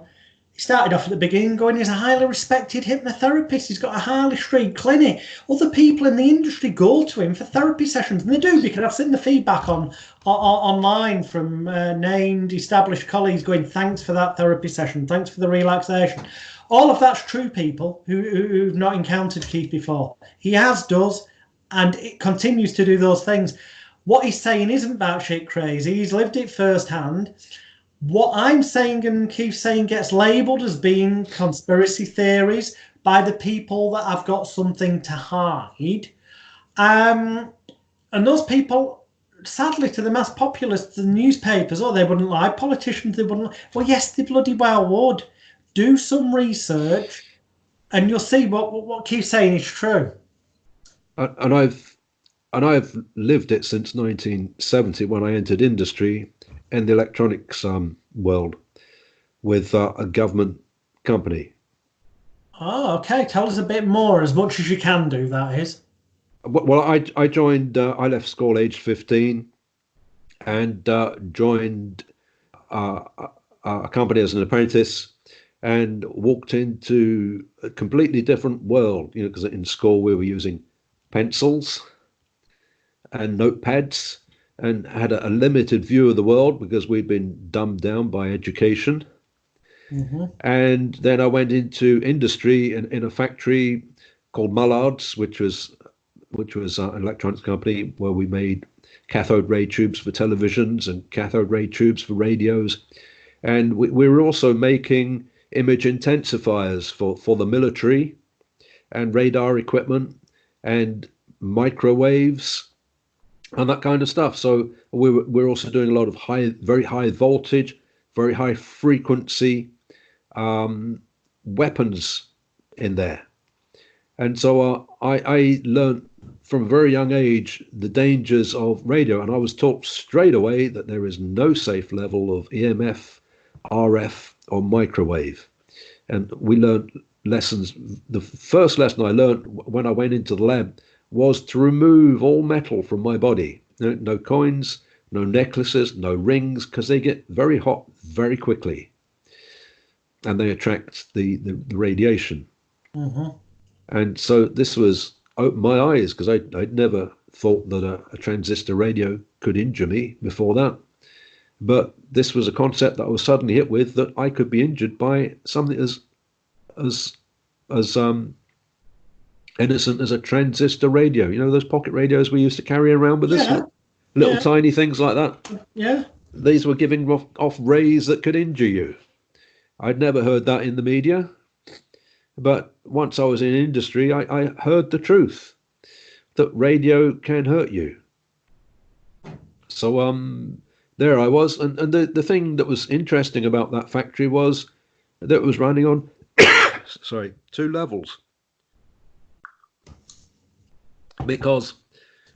he started off at the beginning going, he's a highly respected hypnotherapist, he's got a Harley Street clinic. Other people in the industry go to him for therapy sessions, and they do, because I've seen the feedback online from named established colleagues going, thanks for that therapy session, thanks for the relaxation. All of that's true, people who've not encountered Keith before. He does, and it continues to do those things. What he's saying isn't batshit crazy. He's lived it firsthand. What I'm saying and Keith's saying gets labelled as being conspiracy theories by the people that have got something to hide. And those people, sadly, to the mass populace, the newspapers, they wouldn't lie. Politicians, they wouldn't lie. Well, yes, they bloody well would. Do some research and you'll see what Keith's saying is true. And I've lived it since 1970 when I entered industry in the electronics world with a government company. Oh, okay. Tell us a bit more, as much as you can do, that is. Well, I joined, I left school aged 15 and joined a company as an apprentice and walked into a completely different world, because in school we were using pencils and notepads and had a limited view of the world because we'd been dumbed down by education. Mm-hmm. And then I went into industry in a factory called Mullard's, which was an electronics company where we made cathode ray tubes for televisions and cathode ray tubes for radios. And we were also making image intensifiers for the military and radar equipment and microwaves and that kind of stuff. So we're also doing a lot of very high voltage, very high frequency weapons in there. And so I learned from a very young age the dangers of radio, and I was taught straight away that there is no safe level of EMF, RF, or microwave. And we learned lessons. The first lesson I learned when I went into the lab was to remove all metal from my body. No coins, no necklaces, no rings, because they get very hot very quickly and they attract the radiation. Mm-hmm. And so this was opened my eyes, because I'd never thought that a transistor radio could injure me before that. But this was a concept that I was suddenly hit with, that I could be injured by something as innocent as a transistor radio. Those pocket radios we used to carry around with us, little tiny things like that. Yeah. These were giving off rays that could injure you. I'd never heard that in the media. But once I was in industry, I heard the truth, that radio can hurt you. So there I was. And the thing that was interesting about that factory was that it was running on, 2 levels. Because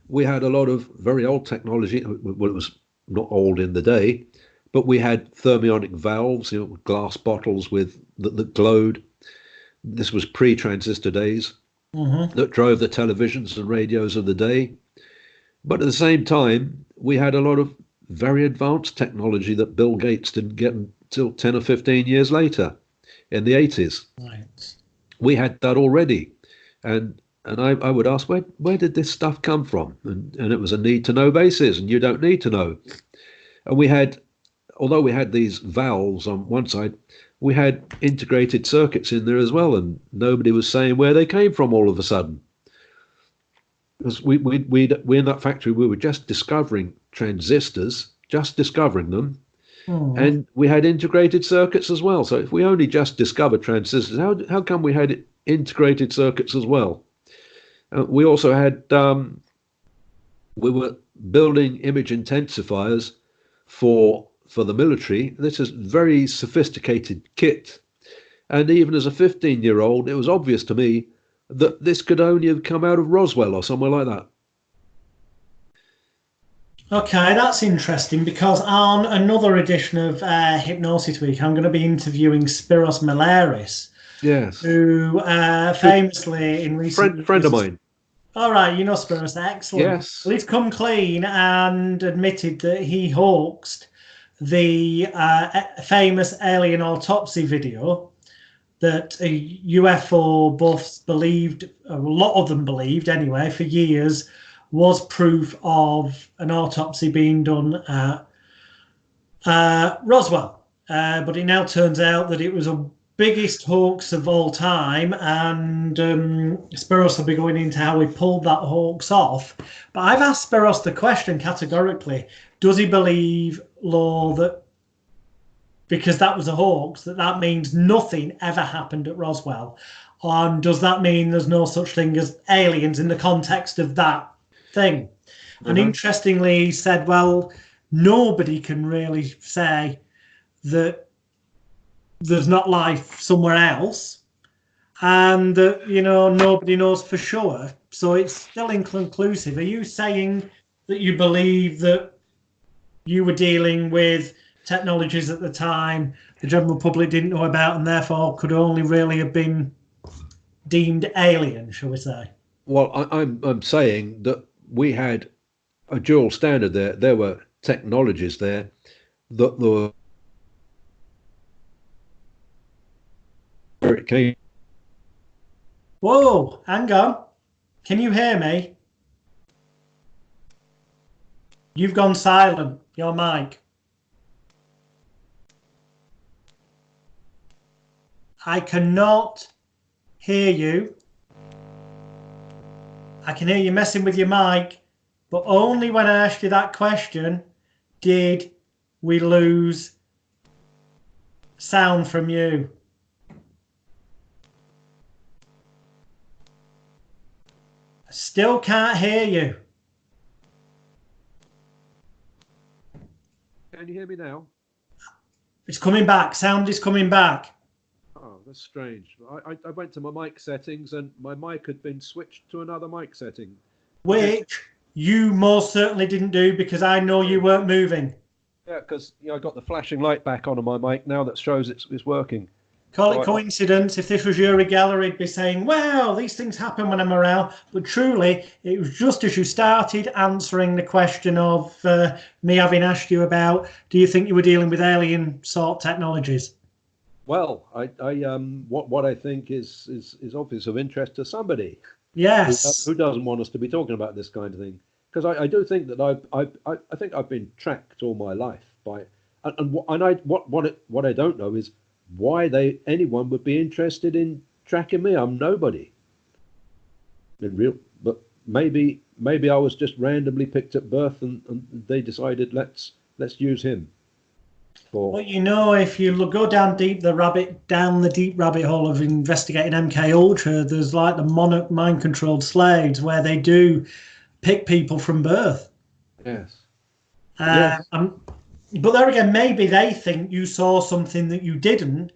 we had a lot of very old technology. Well, it was not old in the day, but we had thermionic valves, glass bottles that glowed. This was pre-transistor days, mm-hmm. that drove the televisions and radios of the day. But at the same time, we had a lot of very advanced technology that Bill Gates didn't get until 10 or 15 years later, in the 80s. Right. We had that already. And I would ask, where did this stuff come from? And it was a need-to-know basis, and you don't need to know. And although we had these valves on one side, we had integrated circuits in there as well, and nobody was saying where they came from all of a sudden. Because we in that factory, we were just discovering transistors, just discovering them, and we had integrated circuits as well. So if we only just discovered transistors, how come we had integrated circuits as well? We also had we were building image intensifiers for the military. This is very sophisticated kit, and even as a 15-year-old, it was obvious to me that this could only have come out of Roswell or somewhere like that. Okay, that's interesting because on another edition of Hypnosis Week, I'm going to be interviewing Spiros Malaris, Yes. who Good famously in recent friend of years. mine. All right, you know Spiros, excellent. Yes. Well, he's come clean and admitted that he hoaxed the famous alien autopsy video that a UFO buffs believed, a lot of them believed anyway, for years, was proof of an autopsy being done at Roswell. But it now turns out that it was a biggest hoax of all time, and Spiros will be going into how he pulled that hoax off. But I've asked Spiros the question categorically: does he believe, law, that because that was a hoax, that means nothing ever happened at Roswell? Does that mean there's no such thing as aliens in the context of that thing? And interestingly, he said, well, nobody can really say that there's not life somewhere else, and that, nobody knows for sure. So it's still inconclusive. Are you saying that you believe that you were dealing with technologies at the time the general public didn't know about and therefore could only really have been deemed alien, shall we say? Well, I'm saying that we had a dual standard there. There were technologies there that the where it came. Whoa, hang on. Can you hear me? You've gone silent, your mic. I cannot hear you. I can hear you messing with your mic, but only when I asked you that question did we lose sound from you. I still can't hear you. Can you hear me now? It's coming back. Sound is coming back. Oh, that's strange. I went to my mic settings and my mic had been switched to another mic setting. Which you most certainly didn't do because I know you weren't moving. Yeah, because I got the flashing light back on my mic now that shows it's working. Call it coincidence. If this was Uri Geller, he'd be saying, well, these things happen when I'm around. But truly, it was just as you started answering the question of me having asked you about, do you think you were dealing with alien sort technologies? Well, what I think is obvious of interest to somebody. Yes. Who doesn't want us to be talking about this kind of thing? Because I do think that I think I've been tracked all my life by what I don't know is why anyone would be interested in tracking me. I'm nobody. But maybe I was just randomly picked at birth and they decided let's use him. Well, if you go down the deep rabbit hole of investigating MK Ultra, there's like the monarch mind-controlled slaves where they do pick people from birth. Yes. Yes. But there again, maybe they think you saw something that you didn't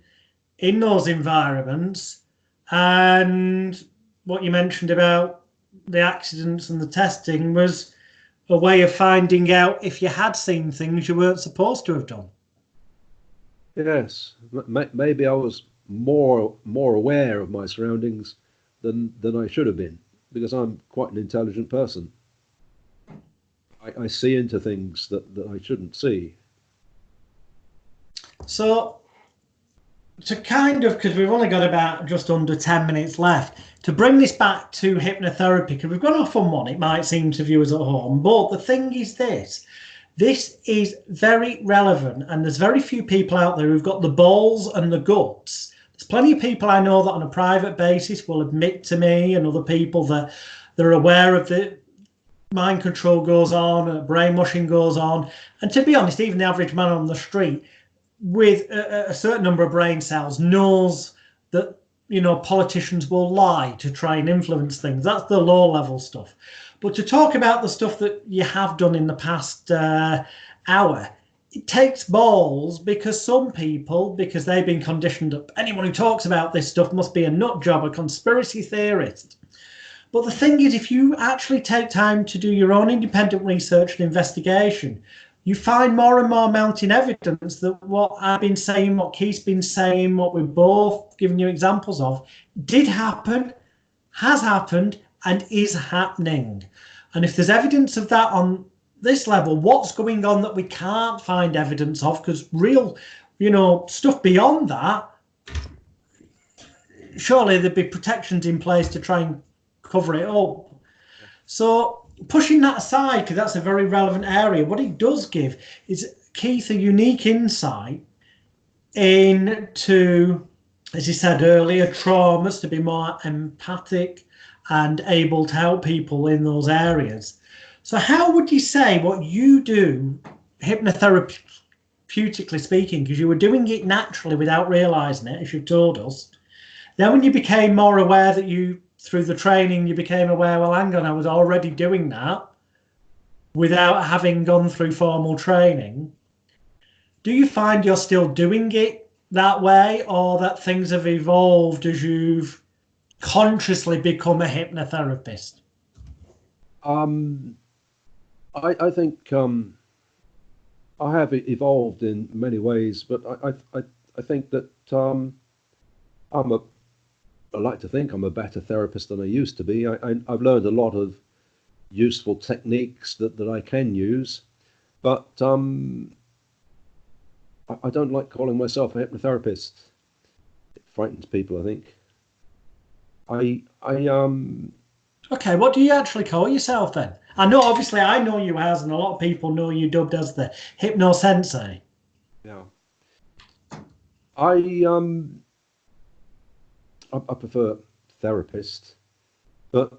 in those environments, and what you mentioned about the accidents and the testing was a way of finding out if you had seen things you weren't supposed to have done. Yes, maybe I was more aware of my surroundings than I should have been, because I'm quite an intelligent person. I see into things that I shouldn't see. So, because we've only got about just under 10 minutes left, to bring this back to hypnotherapy, because we've gone off on one, it might seem to viewers at home, but the thing is this is very relevant, and there's very few people out there who've got the balls and the guts. There's plenty of people I know that on a private basis will admit to me, and other people that they're aware of the mind control goes on, brainwashing goes on, and to be honest, even the average man on the street with a certain number of brain cells knows that politicians will lie to try and influence things. That's the low level stuff. But to talk about the stuff that you have done in the past hour, it takes balls, because some people, because they've been conditioned up, anyone who talks about this stuff must be a nut job, a conspiracy theorist. But the thing is, if you actually take time to do your own independent research and investigation, you find more and more mounting evidence that what I've been saying, what Keith's been saying, what we've both given you examples of, did happen, has happened, and is happening. And if there's evidence of that on this level, what's going on that we can't find evidence of? Because real, stuff beyond that, surely there'd be protections in place to try and cover it up. So pushing that aside, because that's a very relevant area, what it does give is, Keith, a unique insight into, as you said earlier, traumas, to be more empathic and able to help people in those areas. So how would you say what you do, hypnotherapeutically speaking, because you were doing it naturally without realizing it, as you've told us, then when you became more aware that through the training, you became aware, well, hang on, I was already doing that without having gone through formal training. Do you find you're still doing it that way, or that things have evolved as you've consciously become a hypnotherapist? I think I have evolved in many ways, but I think that I like to think I'm a better therapist than I used to be. I've learned a lot of useful techniques that I can use, but I don't like calling myself a hypnotherapist. It frightens people, I think. Okay, what do you actually call yourself then? I know, obviously, I know you as, and a lot of people know you dubbed as the Hypno Sensei. Yeah. I prefer therapist, but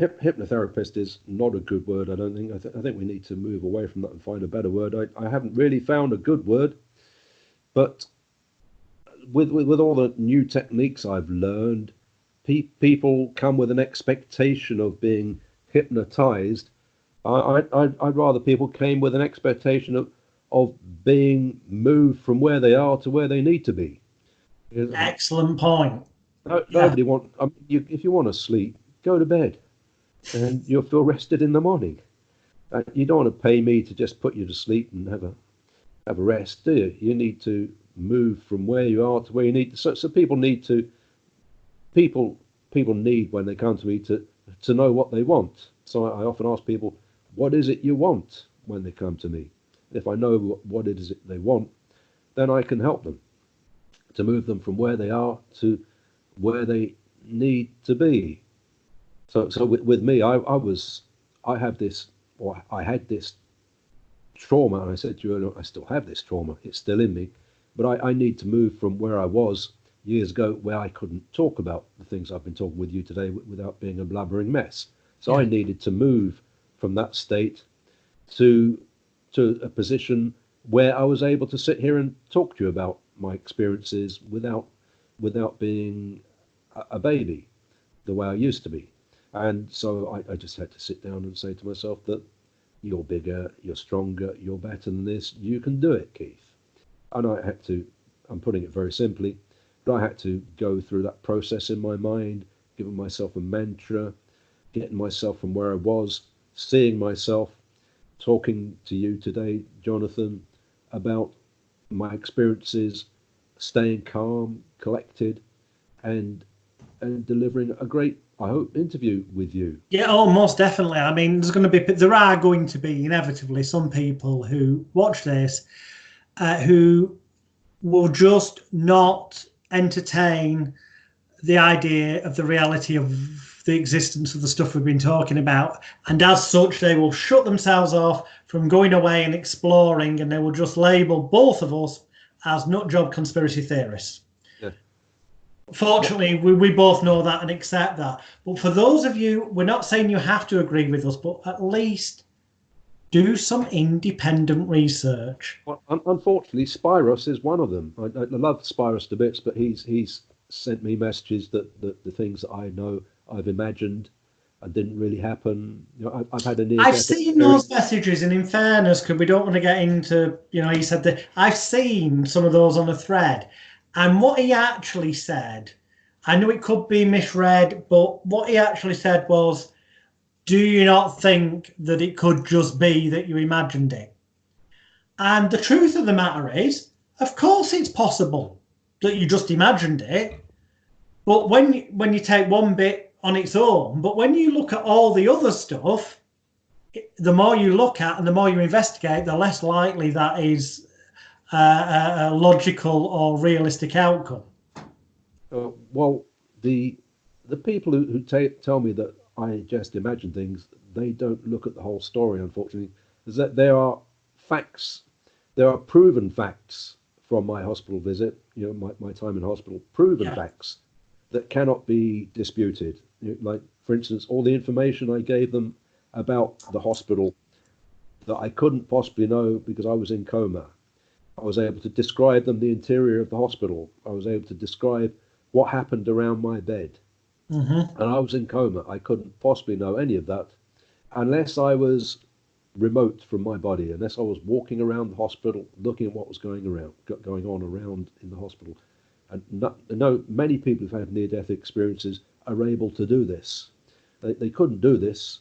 hypnotherapist is not a good word, I don't think. I think we need to move away from that and find a better word. I haven't really found a good word, but with all the new techniques I've learned, people come with an expectation of being hypnotized. I'd rather people came with an expectation of being moved from where they are to where they need to be. Excellent point. Nobody if you want to sleep, go to bed, and you'll feel rested in the morning. You don't want to pay me to just put you to sleep and have a rest, do you? You need to move from where you are to where you need to. So people need when they come to me to know what they want. So I often ask people, what is it you want when they come to me? If I know what it is they want, then I can help them to move them from where they are to where they need to be. So with me, I had this trauma, and I said to you earlier, I still have this trauma. It's still in me, but I need to move from where I was years ago, where I couldn't talk about the things I've been talking with you today without being a blubbering mess. So I needed to move from that state to a position where I was able to sit here and talk to you about my experiences without being a baby the way I used to be. And so I just had to sit down and say to myself that you're bigger, you're stronger, you're better than this, you can do it, Keith. And I'm putting it very simply, but I had to go through that process in my mind, giving myself a mantra, getting myself from where I was, seeing myself, talking to you today, Jonathan, about my experiences, staying calm, collected, and delivering a great, I hope, interview with you. Yeah, oh, most definitely. I mean, there are going to be inevitably some people who watch this who will just not entertain the idea of the reality of the existence of the stuff we've been talking about, and as such they will shut themselves off from going away and exploring, and they will just label both of us as nutjob conspiracy theorists. Yeah. Fortunately, we both know that and accept that. But for those of you, we're not saying you have to agree with us, but at least do some independent research. Well, unfortunately, Spiros is one of them. I love Spiros to bits, but he's sent me messages that the things that I know I've imagined didn't really happen. I've had a near. I've seen those messages, and in fairness, because we don't want to get into, he said that I've seen some of those on a thread, and what he actually said, I know it could be misread, but what he actually said was, do you not think that it could just be that you imagined it? And the truth of the matter is, of course it's possible that you just imagined it. But when you take one bit on its own, but when you look at all the other stuff, the more you look at and the more you investigate, the less likely that is a logical or realistic outcome. Well, the people who tell me that I just imagine things, they don't look at the whole story, unfortunately. Is that there are facts, there are proven facts from my hospital visit, my time in hospital, proven Yeah. facts that cannot be disputed. Like, for instance, all the information I gave them about the hospital that I couldn't possibly know because I was in coma. I was able to describe them the interior of the hospital. I was able to describe what happened around my bed. Mm-hmm. And I was in coma. I couldn't possibly know any of that unless I was remote from my body, unless I was walking around the hospital, looking at what was going on around in the hospital. And no, many people who've had near-death experiences are able to do this. They couldn't do this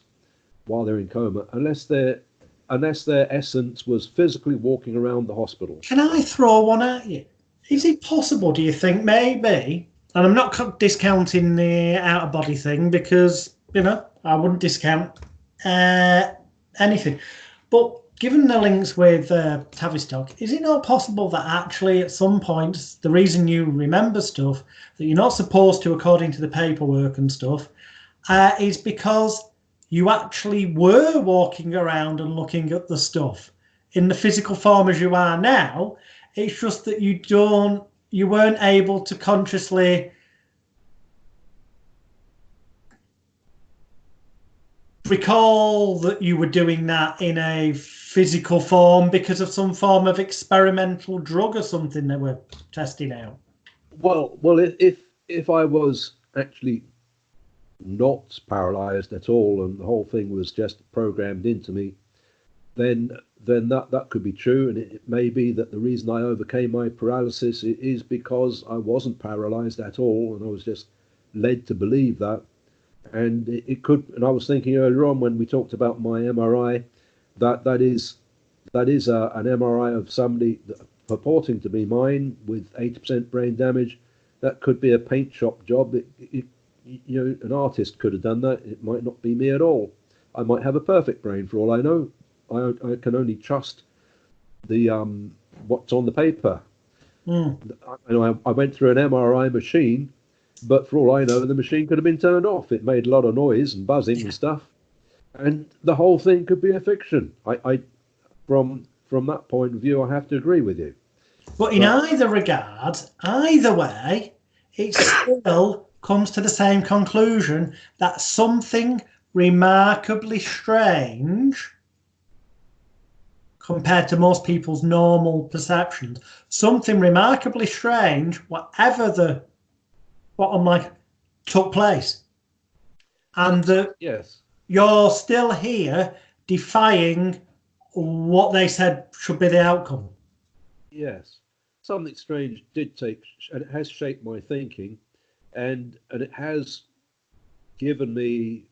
while they're in coma unless their essence was physically walking around the hospital. Can I throw one at you? Is it possible, do you think, maybe? And I'm not discounting the out of body thing because, I wouldn't discount anything. But given the links with Tavistock, is it not possible that actually at some point the reason you remember stuff that you're not supposed to according to the paperwork and stuff is because you actually were walking around and looking at the stuff in the physical form as you are now? It's just that you weren't able to consciously recall that you were doing that in a physical form because of some form of experimental drug or something they were testing out. Well, if I was actually not paralyzed at all and the whole thing was just programmed into me, then that could be true, and it may be that the reason I overcame my paralysis is because I wasn't paralyzed at all, and I was just led to believe that. And it could. And I was thinking earlier on when we talked about my MRI, that is an MRI of somebody purporting to be mine with 80% brain damage. That could be a paint shop job. An artist could have done that. It might not be me at all. I might have a perfect brain for all I know. I can only trust the what's on the paper. I went through an MRI machine, but for all I know, the machine could have been turned off. It made a lot of noise and buzzing and stuff, and the whole thing could be a fiction. From that point of view, I have to agree with you. But in either regard, either way, it still comes to the same conclusion that something remarkably strange compared to most people's normal perceptions, something remarkably strange, whatever the bottom line, took place. And that Yes, you're still here defying what they said should be the outcome. yes, something strange did take, and it has shaped my thinking, and it has given me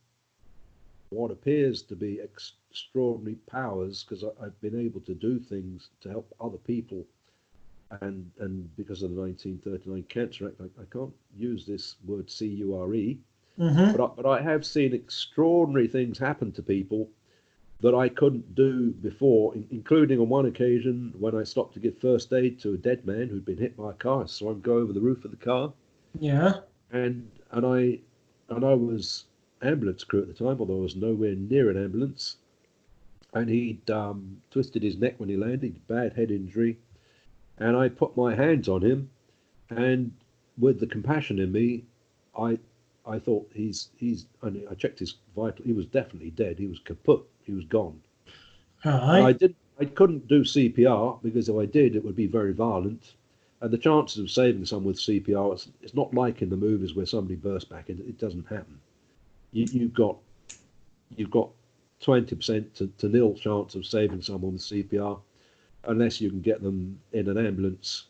what appears to be extraordinary powers because I've been able to do things to help other people. And because of the 1939 Cancer Act, I can't use this word CURE, but I have seen extraordinary things happen to people that I couldn't do before, including on one occasion when I stopped to give first aid to a dead man who'd been hit by a car. I saw him go over the roof of the car. Yeah. And I was ambulance crew at the time, although I was nowhere near an ambulance. And he'd twisted his neck when he landed, bad head injury. And I put my hands on him, and with the compassion in me, I thought he's. And I checked his vital. He was definitely dead. He was kaput. He was gone. And Right. I couldn't do CPR because if I did, it would be very violent. And the chances of saving someone with CPR, it's not like in the movies where somebody bursts back. It doesn't happen. You've got 20% to nil chance of saving someone with CPR, unless you can get them in an ambulance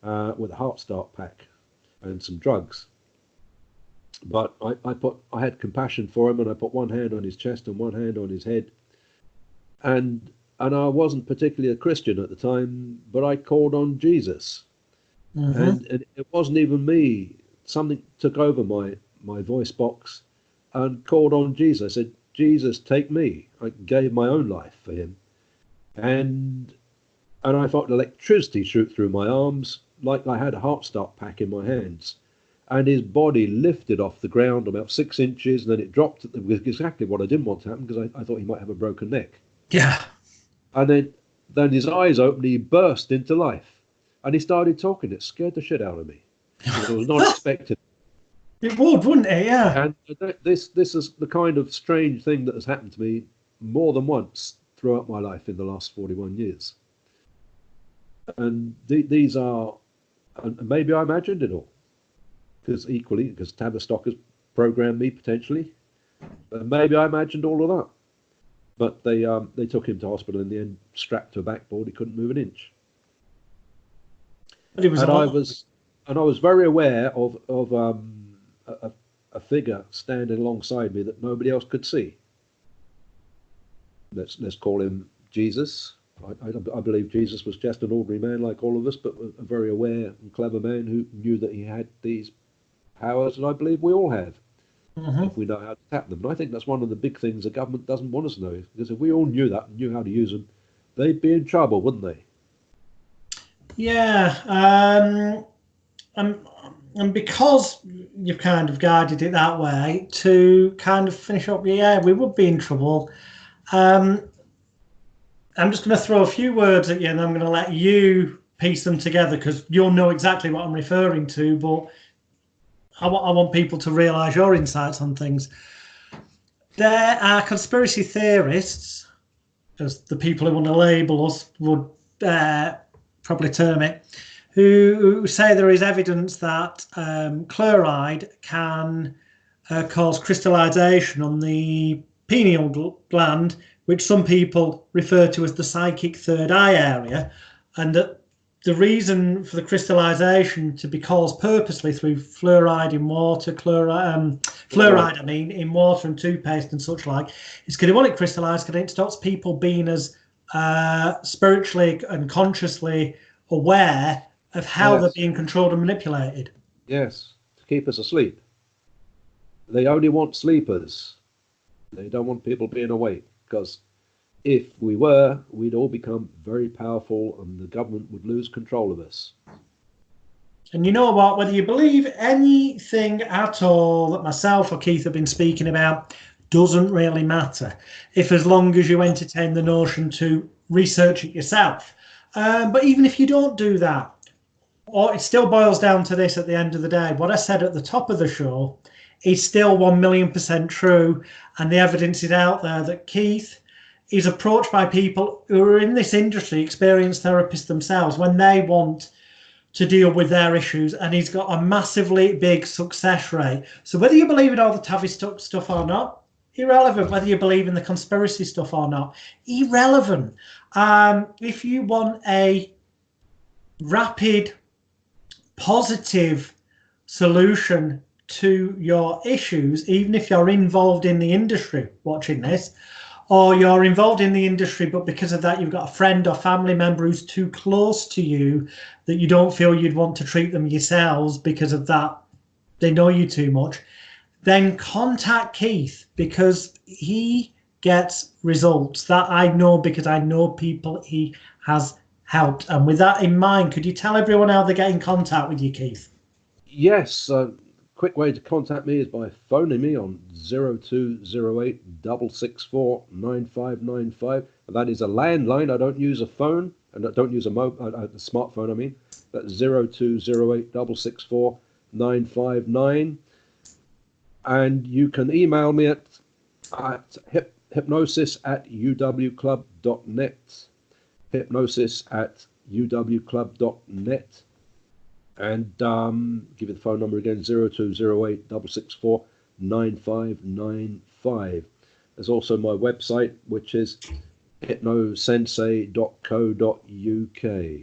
with a heart start pack and some drugs. But I had compassion for him, and I put one hand on his chest and one hand on his head, and I wasn't particularly a Christian at the time, but I called on Jesus, Mm-hmm. and it wasn't even me. Something took over my voice box, and called on Jesus. I said, "Jesus, take me." I gave my own life for him, and I felt electricity shoot through my arms, like I had a heart start pack in my hands. And his body lifted off the ground about 6 inches, and then it dropped. Exactly what I didn't want to happen, because I thought he might have a broken neck. Yeah. And then his eyes opened, he burst into life, and he started talking. It scared the shit out of me, because I was not expecting. It would, wouldn't it? Yeah. And this is the kind of strange thing that has happened to me more than once throughout my life in the last 41 years. And these are, and maybe I imagined it all, because Tavistock has programmed me potentially, and maybe I imagined all of that. But they took him to hospital in the end, strapped to a backboard. He couldn't move an inch. But it was And I was very aware of a figure standing alongside me that nobody else could see. Let's call him Jesus. I believe Jesus was just an ordinary man like all of us, but a very aware and clever man who knew that he had these powers, and I believe we all have, if we know how to tap them. And I think that's one of the big things the government doesn't want us to know, because if we all knew that and knew how to use them, they'd be in trouble, wouldn't they? Yeah. And because you've kind of guided it that way, to kind of finish up, yeah, we would be in trouble. I'm just going to throw a few words at you, and I'm going to let you piece them together, because you'll know exactly what I'm referring to, but I want people to realise your insights on things. There are conspiracy theorists, as the people who want to label us would probably term it, who say there is evidence that chloride can cause crystallization on the pineal gland, which some people refer to as the psychic third eye area, and that the reason for the crystallization to be caused purposely through fluoride in water, fluoride, I mean, in water and toothpaste and such like, is because they want it crystallized because it stops people being as spiritually and consciously aware of how they're being controlled and manipulated. Yes, to keep us asleep. They only want sleepers. They don't want people being awake, because if we were, we'd all become very powerful and the government would lose control of us. And you know what? Whether you believe anything at all that myself or Keith have been speaking about doesn't really matter, if as long as you entertain the notion to research it yourself. But even if you don't do that, or it still boils down to this at the end of the day, what I said at the top of the show is still 1,000,000% true, and the evidence is out there that Keith is approached by people who are in this industry, experienced therapists themselves, when they want to deal with their issues, and he's got a massively big success rate. So whether you believe in all the Tavistock stuff or not, irrelevant. Whether you believe in the conspiracy stuff or not, irrelevant. If you want a rapid, positive solution to your issues, even if you're involved in the industry watching this, or you're involved in the industry, but because of that, you've got a friend or family member who's too close to you that you don't feel you'd want to treat them yourselves because of that, they know you too much, then contact Keith, because he gets results. That I know, because I know people he has helped. And with that in mind, could you tell everyone how they get in contact with you, Keith? Yes, quick way to contact me is by phoning me on 0208 664 9595. That is a landline. I don't use a phone, and I don't use a smartphone, I mean. That's 0208 664 959. And you can email me at hypnosis@uwclub.net. Hypnosis@uwclub.net. And give you the phone number again, 0208 664 9595. There's also my website, which is hypnosensei.co.uk.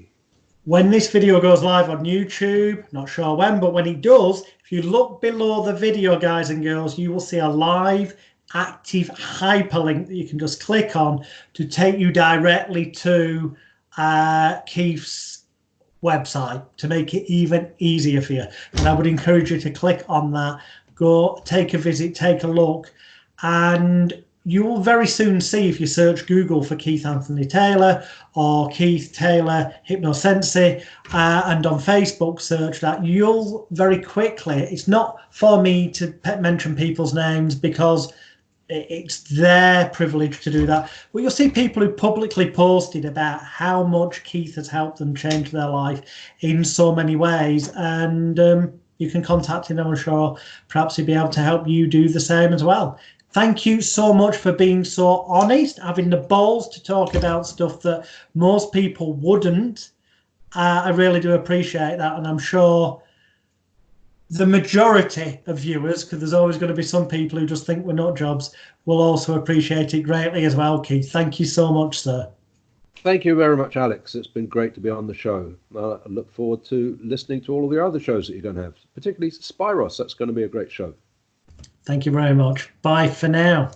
When this video goes live on YouTube, not sure when, but when it does, if you look below the video, guys and girls, you will see a live active hyperlink that you can just click on to take you directly to Keith's website to make it even easier for you. And I would encourage you to click on that, go take a visit, take a look, and you will very soon see, if you search Google for Keith Anthony Taylor or Keith Taylor Hypno Sensei, and on Facebook search that, you'll very quickly, it's not for me to mention people's names because it's their privilege to do that, but you'll see people who publicly posted about how much Keith has helped them change their life in so many ways, and you can contact him. I'm sure perhaps he'll be able to help you do the same as well. Thank you so much for being so honest, having the balls to talk about stuff that most people wouldn't. I really do appreciate that, and I'm sure the majority of viewers, because there's always going to be some people who just think we're nut jobs, will also appreciate it greatly as well, Keith. Thank you so much, sir. Thank you very much, Alex. It's been great to be on the show. I look forward to listening to all of the other shows that you're going to have, particularly Spiros. That's going to be a great show. Thank you very much. Bye for now.